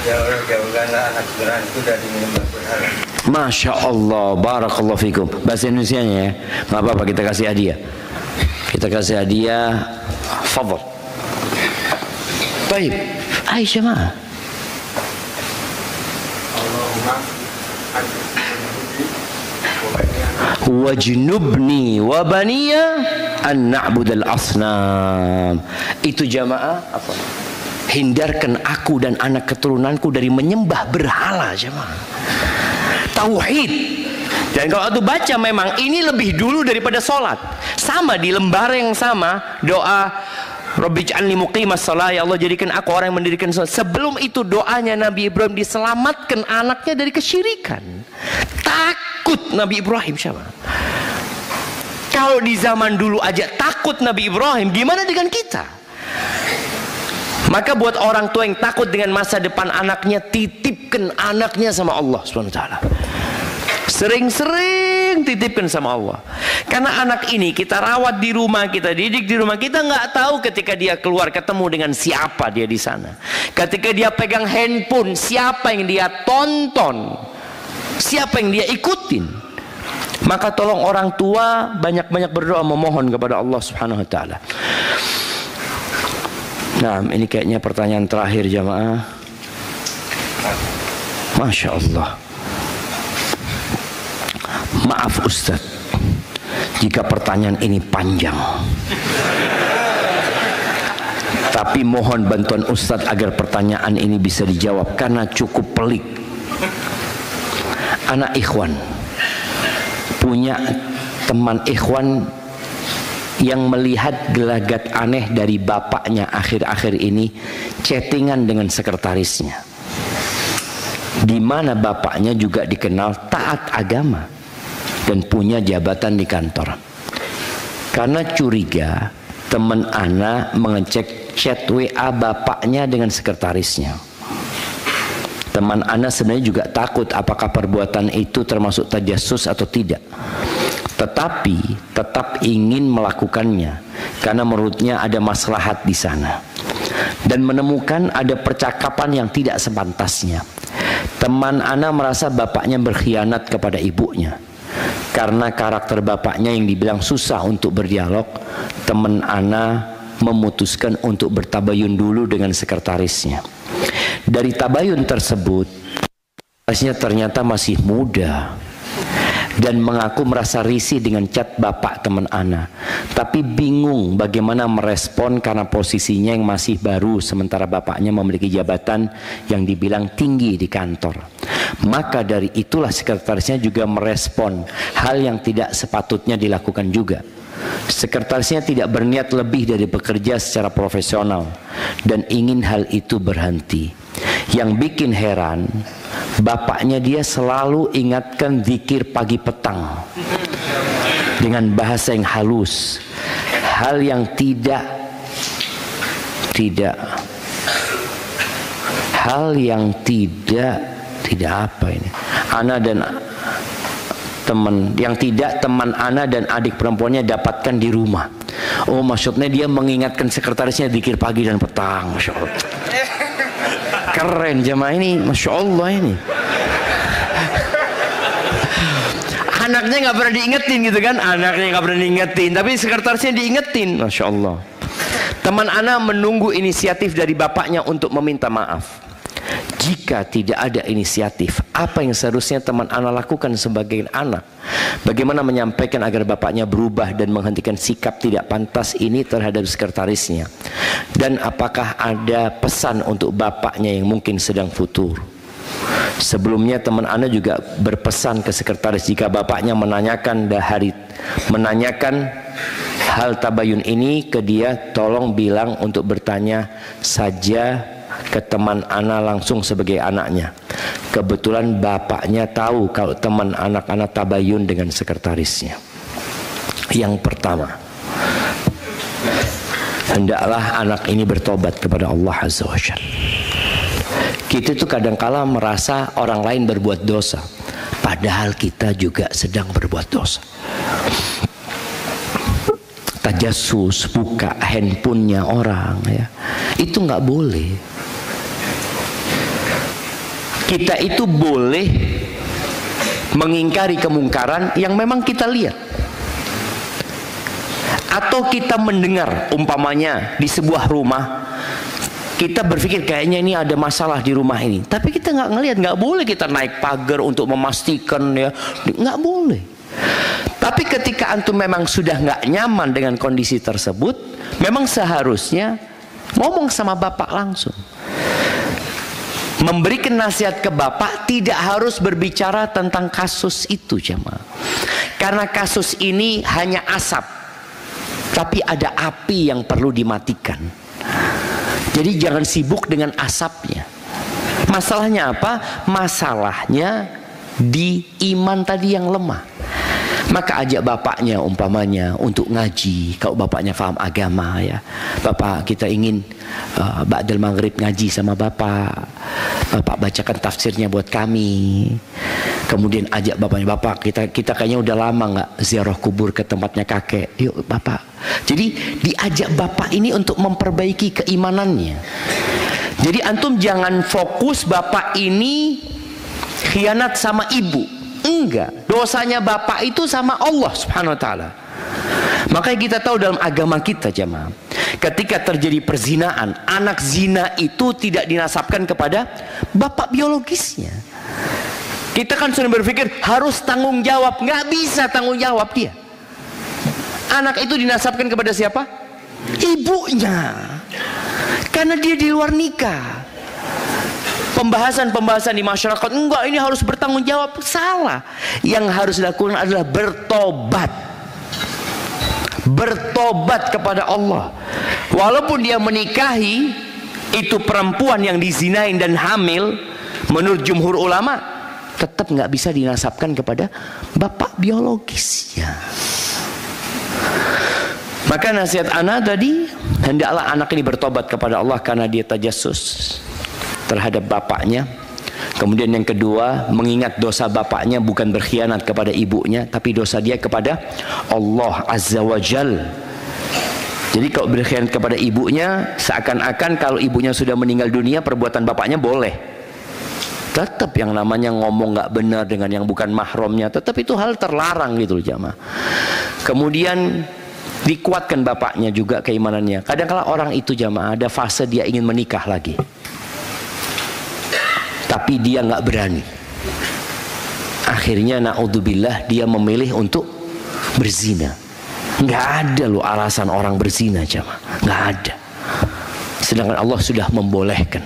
jauhkanlah anak itu dari menyembah berhala. Masya Allah, barakallahu fikum. Bahasa Indonesianya ya, nggak apa-apa, kita kasih hadiah. Kita kasih hadiah, fadl. Baik, Aisyah mah. Wajnubni wa baniya an na'budal asnam. Itu jamaah apa? Hindarkan aku dan anak keturunanku dari menyembah berhala, jamaah. Tauhid. Dan kalau aku baca memang ini lebih dulu daripada sholat. Sama di lembar yang sama doa Rabbi ij'alni muqimas shalah, ya Allah jadikan aku orang yang mendirikan sholat. Sebelum itu doanya Nabi Ibrahim diselamatkan anaknya dari kesyirikan. Takut Nabi Ibrahim, siapa? Kalau di zaman dulu aja takut Nabi Ibrahim, gimana dengan kita? Maka buat orang tua yang takut dengan masa depan anaknya, titipkan anaknya sama Allah SWT. Sering-sering titipkan sama Allah. Karena anak ini kita rawat di rumah, kita didik di rumah, kita nggak tahu ketika dia keluar ketemu dengan siapa dia di sana. Ketika dia pegang handphone, siapa yang dia tonton, siapa yang dia ikutin. Maka tolong orang tua banyak-banyak berdoa memohon kepada Allah Subhanahu wa taala. Nah, ini kayaknya pertanyaan terakhir jamaah. Masya Allah. Maaf Ustaz, jika pertanyaan ini panjang, tapi mohon bantuan Ustaz agar pertanyaan ini bisa dijawab karena cukup pelik. Anak ikhwan punya teman ikhwan yang melihat gelagat aneh dari bapaknya akhir-akhir ini chattingan dengan sekretarisnya, di mana bapaknya juga dikenal taat agama dan punya jabatan di kantor. Karena curiga, teman ana mengecek chat WA bapaknya dengan sekretarisnya. Teman ana sebenarnya juga takut apakah perbuatan itu termasuk tajassus atau tidak, tetapi tetap ingin melakukannya karena menurutnya ada maslahat di sana, dan menemukan ada percakapan yang tidak sepantasnya. Teman ana merasa bapaknya berkhianat kepada ibunya. Karena karakter bapaknya yang dibilang susah untuk berdialog, teman ana memutuskan untuk bertabayun dulu dengan sekretarisnya. Dari tabayun tersebut, sekretarisnya ternyata masih muda dan mengaku merasa risih dengan chat bapak teman ana, tapi bingung bagaimana merespon karena posisinya yang masih baru sementara bapaknya memiliki jabatan yang dibilang tinggi di kantor. Maka dari itulah sekretarisnya juga merespon hal yang tidak sepatutnya dilakukan juga. Sekretarisnya tidak berniat lebih dari bekerja secara profesional dan ingin hal itu berhenti. Yang bikin heran, bapaknya dia selalu ingatkan zikir pagi petang dengan bahasa yang halus, hal yang tidak apa ini, ana dan teman yang tidak teman ana dan adik perempuannya dapatkan di rumah. Oh, maksudnya dia mengingatkan sekretarisnya zikir pagi dan petang. Masya Allah, keren jamaah ini, Masya Allah ini. Anaknya nggak pernah diingetin gitu kan, anaknya nggak pernah diingetin, tapi sekretarisnya diingetin. Masya Allah. Teman ana menunggu inisiatif dari bapaknya untuk meminta maaf. Jika tidak ada inisiatif, apa yang seharusnya teman ana lakukan sebagai anak? Bagaimana menyampaikan agar bapaknya berubah dan menghentikan sikap tidak pantas ini terhadap sekretarisnya? Dan apakah ada pesan untuk bapaknya yang mungkin sedang futur? Sebelumnya teman Ana juga berpesan ke sekretaris jika bapaknya menanyakan hal tabayun ini ke dia, tolong bilang untuk bertanya saja ke teman Ana langsung sebagai anaknya. Kebetulan bapaknya tahu kalau teman anak-anak tabayun dengan sekretarisnya. Yang pertama, hendaklah anak ini bertobat kepada Allah Azza wa Jalla. Kita itu kadangkala merasa orang lain berbuat dosa, padahal kita juga sedang berbuat dosa. Tajassus, buka handphonenya orang, ya, itu nggak boleh. Kita itu boleh mengingkari kemungkaran yang memang kita lihat, atau kita mendengar, umpamanya di sebuah rumah. Kita berpikir kayaknya ini ada masalah di rumah ini, tapi kita nggak ngelihat. Nggak boleh kita naik pagar untuk memastikan, ya, nggak boleh. Tapi ketika antum memang sudah nggak nyaman dengan kondisi tersebut, memang seharusnya ngomong sama bapak langsung. Memberikan nasihat ke bapak, tidak harus berbicara tentang kasus itu, jemaah. Karena kasus ini hanya asap, tapi ada api yang perlu dimatikan. Jadi jangan sibuk dengan asapnya. Masalahnya apa? Masalahnya di iman tadi yang lemah. Maka ajak bapaknya umpamanya untuk ngaji. Kalau bapaknya faham agama, ya, bapak kita ingin ba'dal maghrib ngaji sama bapak. Bapak bacakan tafsirnya buat kami. Kemudian ajak bapaknya, bapak kita kayaknya udah lama nggak ziarah kubur ke tempatnya kakek. Yuk bapak. Jadi diajak bapak ini untuk memperbaiki keimanannya. Jadi antum jangan fokus bapak ini khianat sama ibu. Enggak, dosanya bapak itu sama Allah Subhanahu wa taala. Makanya kita tahu dalam agama kita, jemaah, ketika terjadi perzinaan, anak zina itu tidak dinasabkan kepada bapak biologisnya. Kita kan sudah berpikir harus tanggung jawab, nggak bisa tanggung jawab dia. Anak itu dinasabkan kepada siapa? Ibunya. Karena dia di luar nikah. Pembahasan di masyarakat, enggak, ini harus bertanggung jawab. Salah. Yang harus dilakukan adalah bertobat. Bertobat kepada Allah. Walaupun dia menikahi itu perempuan yang dizinain dan hamil, menurut jumhur ulama, tetap nggak bisa dinasabkan kepada bapak biologisnya. Maka nasihat anak tadi, hendaklah anak ini bertobat kepada Allah karena dia tajassus terhadap bapaknya. Kemudian yang kedua, mengingat dosa bapaknya bukan berkhianat kepada ibunya, tapi dosa dia kepada Allah Azza wa Jal. Jadi kalau berkhianat kepada ibunya, seakan-akan kalau ibunya sudah meninggal dunia, perbuatan bapaknya boleh. Tetap yang namanya ngomong nggak benar dengan yang bukan mahramnya, tetap itu hal terlarang gitu loh, jamaah. Kemudian dikuatkan bapaknya juga keimanannya. Kadang-kala orang itu, jamaah, ada fase dia ingin menikah lagi, tapi dia nggak berani. Akhirnya naudzubillah dia memilih untuk berzina. Nggak ada loh alasan orang berzina, jamaah, nggak ada. Sedangkan Allah sudah membolehkan.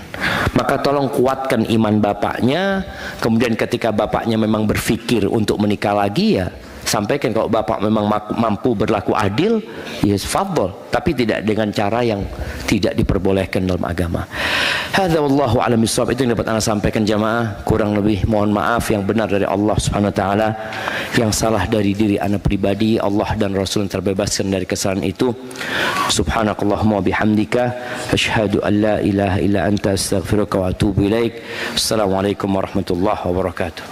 Maka tolong kuatkan iman bapaknya. Kemudian ketika bapaknya memang berpikir untuk menikah lagi, ya sampaikan kalau bapak memang mampu berlaku adil, ya fadhol, tapi tidak dengan cara yang tidak diperbolehkan dalam agama. Hadza wallahu a'lam bissawab. Itu yang dapat Anda sampaikan, jamaah. Kurang lebih mohon maaf. Yang benar dari Allah Subhanahu wa taala, yang salah dari diri Anda pribadi. Allah dan Rasul yang terbebaskan dari kesalahan itu. Subhanakallahumma bihamdika asyhadu an la ilaha illa anta astaghfiruka wa atubu ilaik. Assalamualaikum warahmatullahi wabarakatuh.